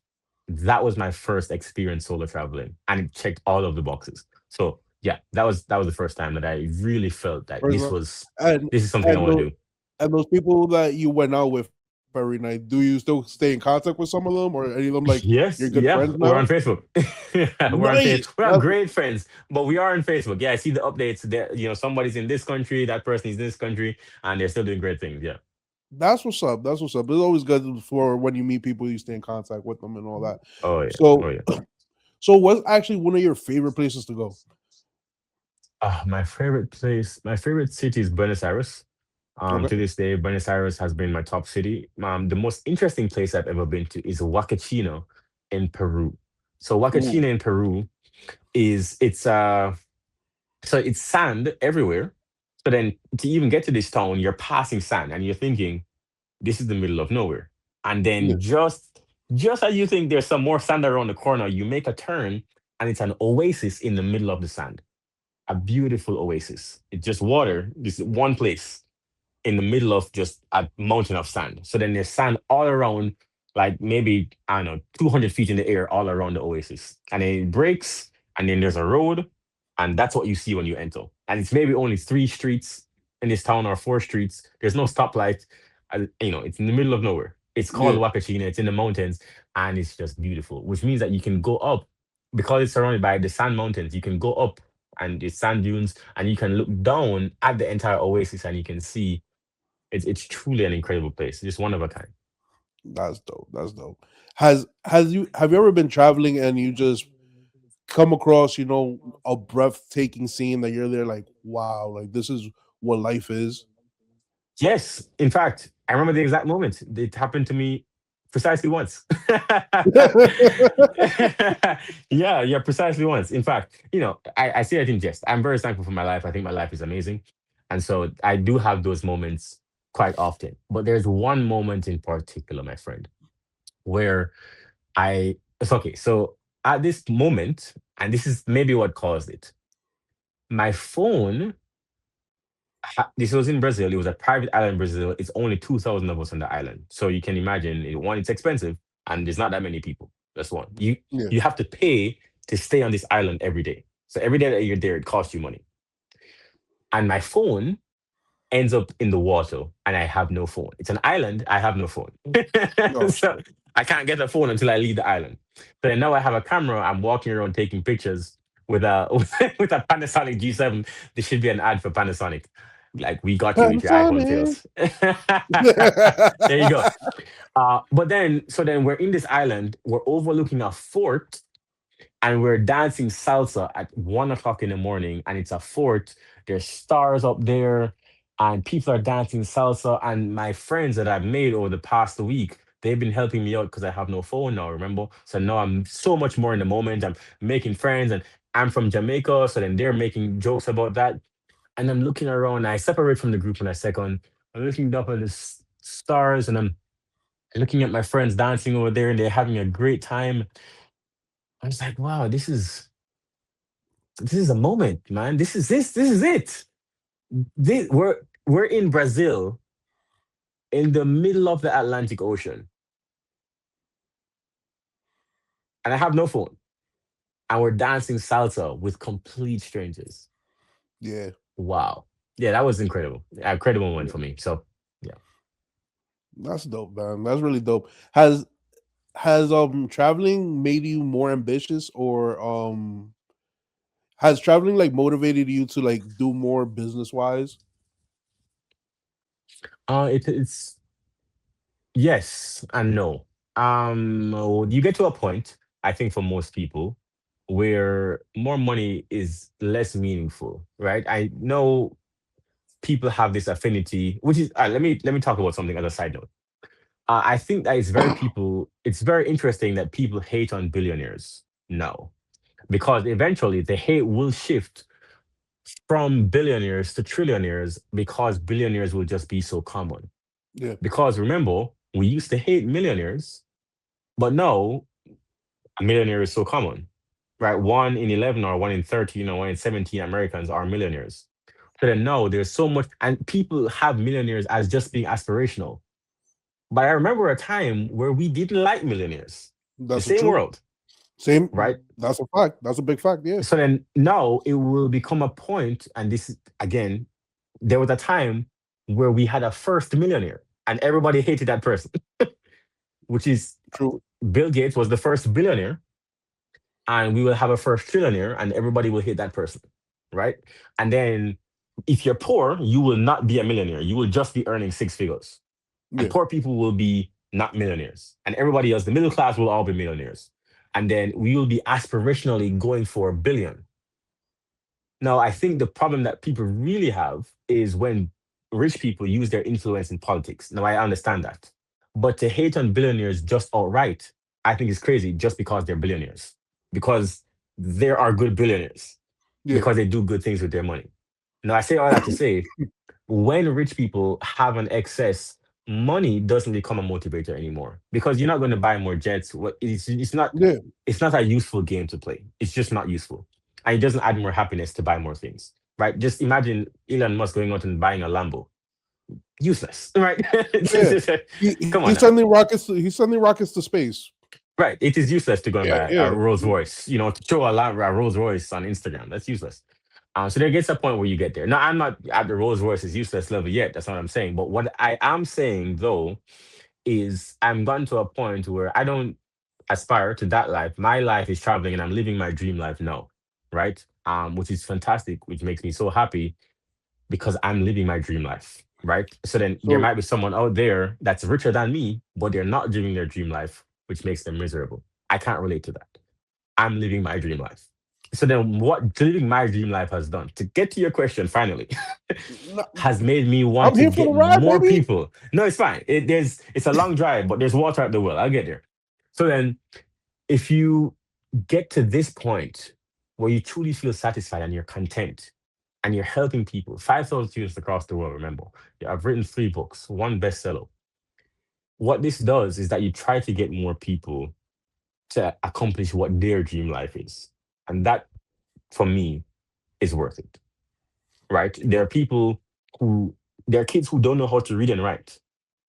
That was my first experience solo traveling, and it checked all of the boxes. So yeah, that was the first time that I really felt that First this one. was And this is something I and want those to do. and those people that you went out with every night, do you still stay in contact with some of them, or any of them like you're good Yes, friends yeah, now? we're on Facebook. We're on Nice. Facebook. We're not great friends, but we are on Facebook. Yeah, I see the updates. That somebody's in this country, that person is in this country, and they're still doing great things. Yeah. That's what's up. That's what's up. It's always good for when you meet people, you stay in contact with them and all that. Oh yeah. Oh So, yeah. so what's actually one of your favorite places to go? My favorite place, my favorite city is Buenos Aires. Okay. To this day, Buenos Aires has been my top city. The most interesting place I've ever been to is Huacachino in Peru. So Ooh, Huacachino in Peru is it's sand everywhere. So then to even get to this town, you're passing sand and you're thinking, this is the middle of nowhere. And yeah, then just as you think there's some more sand around the corner, you make a turn and it's an oasis in the middle of the sand. A beautiful oasis. It's just water, this one place in the middle of just a mountain of sand. So then there's sand all around, like maybe, I don't know, 200 feet in the air all around the oasis. And then it breaks, and then there's a road, and that's what you see when you enter. And it's maybe only three streets in this town or four streets. There's no stoplight. It's in the middle of nowhere. It's called yeah. Wakachina. It's in the mountains, and it's just beautiful, which means that you can go up because it's surrounded by the sand mountains. You can go up and the sand dunes, and you can look down at the entire oasis, and you can see it's truly an incredible place. Just one of a kind. That's dope. That's dope. Have you ever been traveling and you just come across, a breathtaking scene that you're there like, wow, like this is what life is? Yes, in fact, I remember the exact moment. It happened to me precisely once. Yeah, yeah, precisely once. In fact, I say it in jest. I'm very thankful for my life. I think my life is amazing. And so I do have those moments quite often. But there's one moment in particular, my friend, where it's okay. So at this moment, and this is maybe what caused it, my phone this was in Brazil. It was a private island in Brazil. It's only 2,000 of us on the island. So you can imagine, one, it's expensive and there's not that many people. That's one. Yeah. You have to pay to stay on this island every day. So every day that you're there, it costs you money. And my phone ends up in the water and I have no phone. It's an island. I have no phone. Oh So shit. I can't get a phone until I leave the island. So then now I have a camera. I'm walking around taking pictures with a with a Panasonic G7. This should be an ad for Panasonic. Like, we got you if your iPhone Panasonic. fails. There you go. But then, so then we're in this island. We're overlooking a fort and we're dancing salsa at 1 o'clock in the morning, and it's a fort. There's stars up there, and people are dancing salsa. And my friends that I've made over the past week, they've been helping me out because I have no phone now. Remember, so now I'm so much more in the moment. I'm making friends, and I'm from Jamaica, so then they're making jokes about that. And I'm looking around. I separate from the group in a second. I'm looking up at the stars, and I'm looking at my friends dancing over there, and they're having a great time. I was like, wow, this is a moment, man. This is it. We're in Brazil in the middle of the Atlantic Ocean, and I have no phone, and we're dancing salsa with complete strangers. Yeah. Wow. Yeah, that was incredible. Incredible moment Yeah. for me. So yeah. That's dope, man. That's really dope. Has traveling made you more ambitious, or has traveling like motivated you to like do more business wise? It's yes and no. You get to a point, I think, for most people, where more money is less meaningful, right? I know people have this affinity, which is let me talk about something as a side note. I think that it's very interesting that people hate on billionaires now, because eventually the hate will shift from billionaires to trillionaires, because billionaires will just be so common. Yeah. Because remember, we used to hate millionaires, but now a millionaire is so common, right? 1 in 11 or 1 in 13 or 1 in 17 Americans are millionaires. So then no, there's so much, and people have millionaires as just being aspirational. But I remember a time where we didn't like millionaires. The That's same true. world, right? Same. That's a fact. That's a big fact. Yeah. So then now it will become a point, and this is again, there was a time where we had a first millionaire, and everybody hated that person, which is True. Bill Gates was the first billionaire, and we will have a first trillionaire, and everybody will hate that person, right? And then if you're poor, you will not be a millionaire. You will just be earning six figures. And Yeah. poor people will be not millionaires. And everybody else, the middle class, will all be millionaires. And then we will be aspirationally going for a billion. Now, I think the problem that people really have is when rich people use their influence in politics. Now, I understand that. But to hate on billionaires just outright, I think is crazy, just because they're billionaires. Because there are good billionaires, Yeah. because they do good things with their money. Now, I say all that to say, when rich people have an excess, money doesn't become a motivator anymore, because you're not going to buy more jets. Yeah. It's not a useful game to play. It's just not useful, and it doesn't add more happiness to buy more things, right? Just imagine Elon Musk going out and buying a Lambo. Useless, right? Yeah. Come on He's now. sending rockets. He's sending rockets to space. Right, it is useless to go and Yeah. buy a Yeah. Rolls Royce. To show a Rolls Royce on Instagram, that's useless. So there gets a point where you get there. Now, I'm not at the Rolls Royce is useless level yet. That's not what I'm saying. But what I am saying though is I'm gotten to a point where I don't aspire to that life. My life is traveling, and I'm living my dream life now, right? Which is fantastic, which makes me so happy, because I'm living my dream life, right? So then there So might be someone out there that's richer than me, but they're not living their dream life, which makes them miserable. I can't relate to that. I'm living my dream life. So then, what living my dream life has done to get to your question finally No, has made me want I'm to here for get the ride, more baby. people. No, it's fine. It's a long drive, but there's water at the well. I'll get there. So then, if you get to this point where you truly feel satisfied and you're content and you're helping people, 5,000 students across the world, remember, yeah, I've written 3 books, one bestseller. What this does is that you try to get more people to accomplish what their dream life is. And that, for me, is worth it, right? There are people who, there are kids who don't know how to read and write.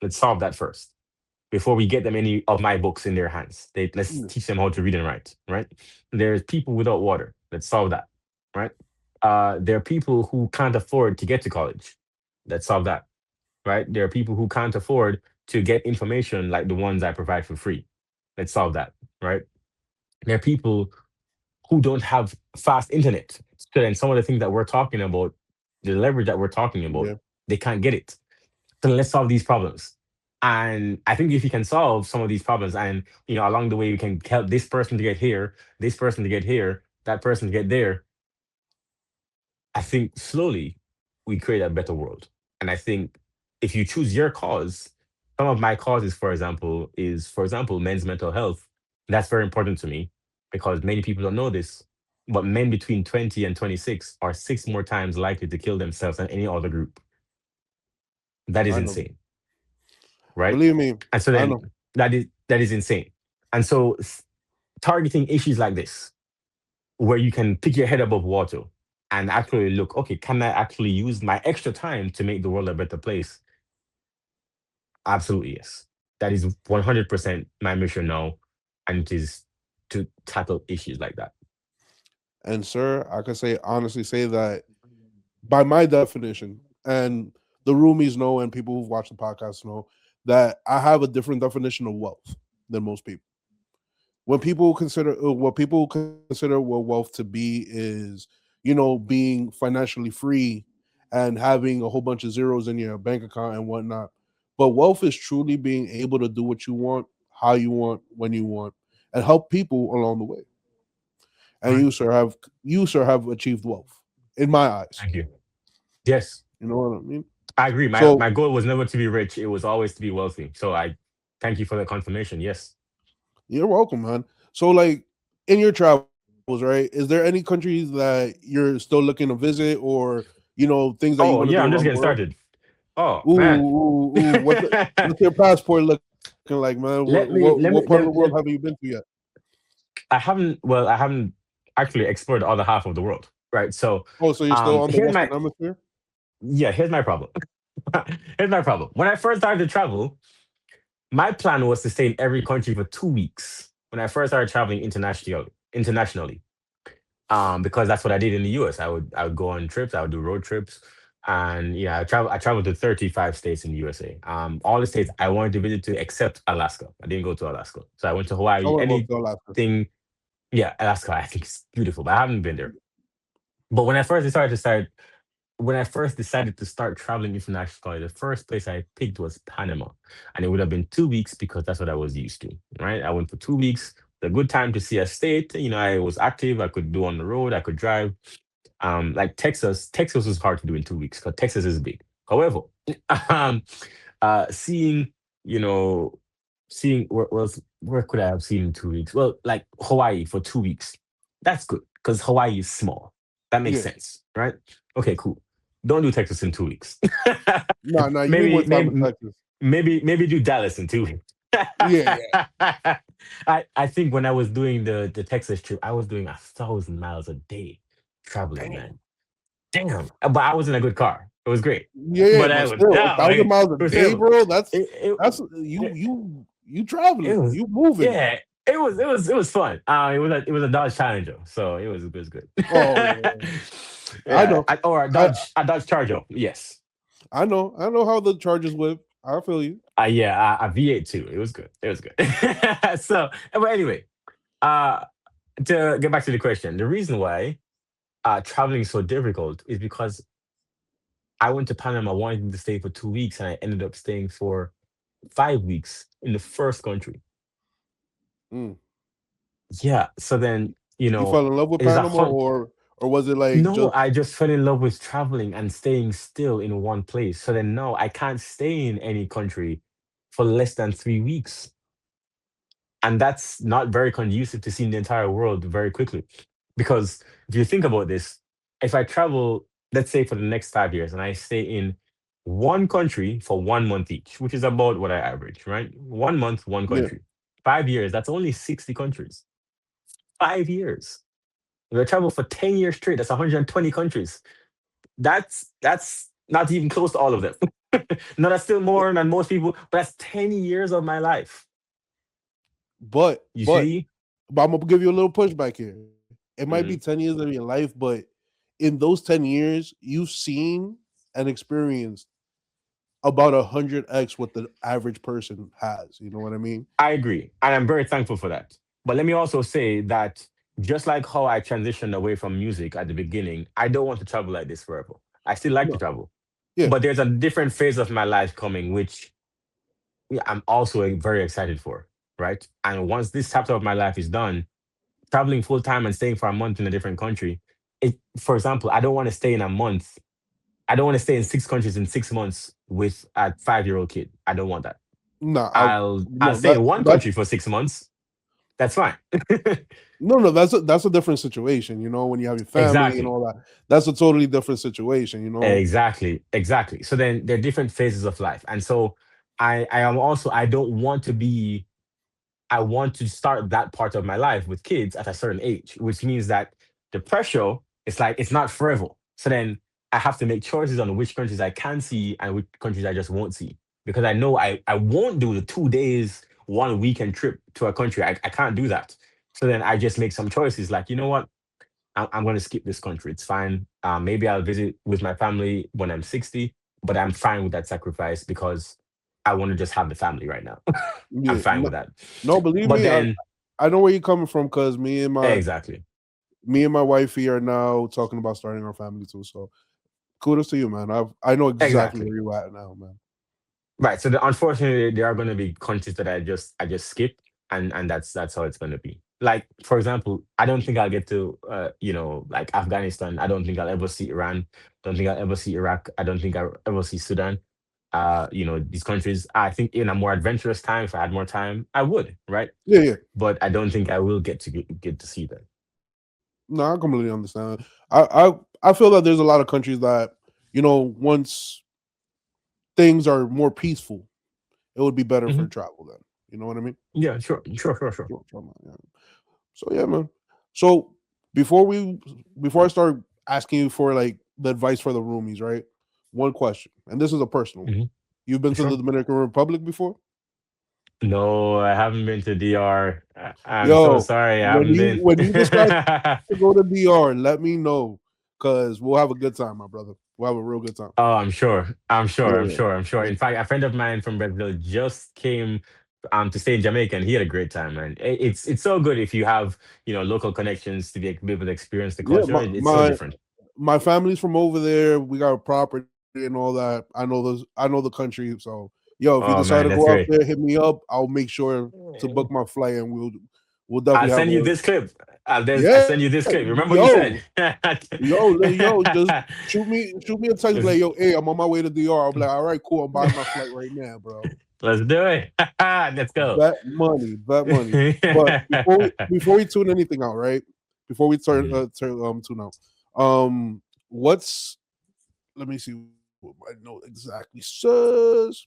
Let's solve that first before we get them any of my books in their hands. Let's Yeah, teach them how to read and write, right? There's people without water. Let's solve that, right? There are people who can't afford to get to college. Let's solve that, right? There are people who can't afford to get information like the ones I provide for free. Let's solve that, right? There are people who don't have fast internet. So then some of the things that we're talking about, the leverage that we're talking about, yeah, they can't get it. So let's solve these problems. And I think if you can solve some of these problems and along the way we can help this person to get here, this person to get here, that person to get there, I think slowly we create a better world. And I think if you choose your cause, some of my causes, for example, men's mental health. That's very important to me because many people don't know this. But men between 20 and 26 are 6 more times likely to kill themselves than any other group. That is I know. insane, right? Believe me, And so I then know. that is insane. And so targeting issues like this, where you can pick your head above water and actually look, okay, can I actually use my extra time to make the world a better place? Absolutely, yes. That is 100% my mission now. And it is to tackle issues like that. And sir, I can say honestly say that by my definition, and the roomies know, and people who've watched the podcast know that I have a different definition of wealth than most people. When people consider what people consider what wealth to be is, being financially free and having a whole bunch of zeros in your bank account and whatnot. But wealth is truly being able to do what you want, how you want, when you want, and help people along the way. And Right. you sir have achieved wealth in my eyes. Thank you. Yes, You know what I mean? I agree. My So goal was never to be rich. It was always to be wealthy. So I thank you for the confirmation. Yes. you're welcome, man. So like in your travels, right? Is there any countries that you're still looking to visit, or things that you want to Oh, do yeah, I'm around the just getting world? started. Oh, Ooh, man. ooh, ooh. What's your passport looking like, man? let What me part of let the me world let, haven't let you been to yet? I haven't actually explored the other half of the world. Right. So Oh, so you're still on the here's Western my Hemisphere? yeah, here's my problem. Here's my problem. When I first started to travel, my plan was to stay in every country for 2 weeks when I first started traveling internationally. Because that's what I did in the US. I would go on trips, I would do road trips. And yeah, I traveled to 35 states in the USA. All the states I wanted to visit to except Alaska. I didn't go to Alaska. So I went to I Hawaii, want to go to Alaska. anything. Yeah, Alaska, I think it's beautiful, but I haven't been there. But when I first decided to start traveling internationally, the first place I picked was Panama. And it would have been 2 weeks because that's what I was used to, right? I went for 2 weeks, a good time to see a state. I was active, I could do on the road, I could drive. Like Texas was hard to do in 2 weeks because Texas is big. However, um, seeing, you know, seeing where could I have seen in 2 weeks? Well, like Hawaii for 2 weeks. That's good because Hawaii is small. That makes Yeah. sense, right? Okay, cool. Don't do Texas in 2 weeks. No, you need more maybe, time in maybe, Texas. maybe do Dallas in 2 weeks. Yeah, yeah. I think when I was doing the Texas trip, I was doing 1,000 miles a day traveling, Damn. man. Damn. But I was in a good car. It was great. Yeah, yeah, But but I was still, a down. thousand It miles a was day, terrible. bro. It, it, That's it, you it traveling, was you moving. yeah. It was fun. It was a Dodge Challenger, so it was good. Oh yeah, I Yeah, know. or a I Dodge Charger. Yes. I know how the Chargers live. I feel you. Yeah, a V8 too. It was good. It was good. So, but anyway, uh, to get back to the question, the reason why traveling is so difficult is because I went to Panama wanting to stay for 2 weeks, and I ended up staying for 5 weeks in the first country. Mm, Yeah. So then You You know, fell in love with is a Panama, hunt. or was it like No, just I just fell in love with traveling and staying still in one place. So then, no, I can't stay in any country for less than 3 weeks. And that's not very conducive to seeing the entire world very quickly. Because if you think about this, if I travel, let's say for the next 5 years, and I stay in one country for 1 month each, which is about what I average, right? 1 month, one yeah? country. 5 years, that's only 60 countries. 5 years. If I travel for 10 years straight, that's 120 countries. That's not even close to all of them. No, that's still more than most people, but that's 10 years of my life. But You but see? but I'm gonna give you a little pushback here. It might be Mhm. 10 years of your life, but in those 10 years, you've seen and experienced about 100x what the average person has. You know what I mean? I agree. And I'm very thankful for that. But let me also say that just like how I transitioned away from music at the beginning, I don't want to travel like this forever. I still like to No. travel. Yeah. But there's a different phase of my life coming, which yeah, I'm also very excited for. Right. And once this chapter of my life is done, traveling full time and staying for a month in a different country, for example, I don't want to stay in a month. I don't want to stay in 6 countries in 6 months with a 5-year-old kid. I don't want that. Nah. I'll No. stay in one That's country for 6 months. That's fine. no. That's a different situation. You know, when you have your family and Exactly. all that, that's a totally different situation. You know. Exactly. Exactly. So then there are different phases of life. And so I am also I don't want to be I want to start that part of my life with kids at a certain age, which means that the pressure is like it's not forever. So then I have to make choices on which countries I can see and which countries I just won't see. Because I know I won't do the 2 days, 1 weekend trip to a country. I can't do that. So then I just make some choices like, you know what? I'm going to skip this country. It's fine. Maybe I'll visit with my family when I'm 60, but I'm fine with that sacrifice because I want to just have the family right now. I'm Yeah. fine No, with that. no, believe But me, then, I know where you're coming from because exactly, me and my wifey are now talking about starting our family too. So kudos to you, man. I know exactly exactly. where you're at now, man. Right. So unfortunately, there are going to be countries that I just skip, and that's how it's going to be. Like for example, I don't think I'll get to like Afghanistan. I don't think I'll ever see Iran. Don't think I'll ever see Iraq. I don't think I'll ever see Sudan. These countries. I think in a more adventurous time, if I had more time, I would. Right. Yeah, yeah. But I don't think I will get to see them. No, I completely understand. I feel that there's a lot of countries that once things are more peaceful, it would be better Hmm. for travel. Then you know what I mean? Yeah. Sure. Sure. Sure. Sure. Sure, sure, man, yeah. So yeah, man. So before we before I start asking you for like the advice for the roomies, right? One question, and this is a personal one. Hmm. You've been to Sure. the Dominican Republic before? No, I haven't been to DR. I'm so Yo, sorry, I when haven't you been. when you decide to go to DR, let me know because we'll have a good time, my brother. We'll have a real good time. Oh, I'm sure. I'm sure. I'm Yeah, sure. I'm sure. yeah, In fact, a friend of mine from Brazil just came to stay in Jamaica, and he had a great time, man. It's so good if you have local connections to be able to experience the yeah. culture. It's so different. My family's from over there. We got a property and all that. I know the country. So yo, if you Oh decide to man, that's go out great. there, hit me up. I'll make sure to book my flight, and we'll I'll definitely have send you a this clip. I'll yeah. send you this clip. Remember what you said? Yo, yo, just shoot me a text let's, like, yo, hey, I'm on my way to DR. I'll be like, all right, cool, I'm buying my flight right now, bro. let's do it. Let's go. Bet money. But before we tune anything out, right? Before we Mhm. tune out, what's let me see what my note exactly says.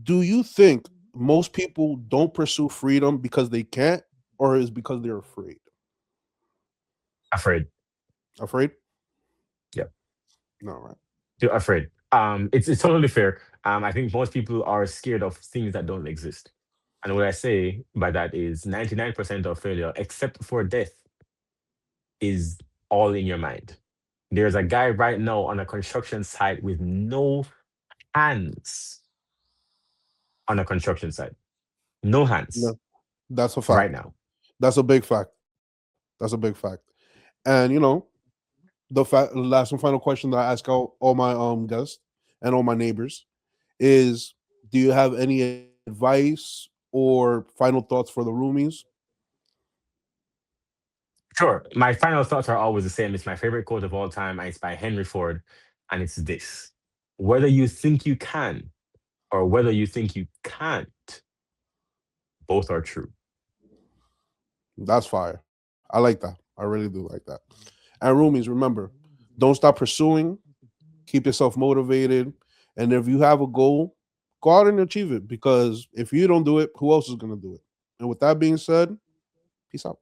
Do you think most people don't pursue freedom because they can't, or is because they're afraid? Afraid. Afraid? Yeah. No, right? You're afraid. It's totally fair. I think most people are scared of things that don't exist. And what I say by that is 99% of failure, except for death, is all in your mind. There's a guy right now on a construction site with no hands on a construction site. No hands No, that's a right fact. now. That's a big fact. That's a big fact. And the last and final question that I ask all my guests and all my neighbors is: do you have any advice or final thoughts for the roomies? Sure. My final thoughts are always the same. It's my favorite quote of all time, and it's by Henry Ford, and it's this: whether you think you can or whether you think you can't, both are true. That's fire. I like that. I really do like that. And roomies, remember, don't stop pursuing. Keep yourself motivated. And if you have a goal, go out and achieve it. Because if you don't do it, who else is going to do it? And with that being said, peace out.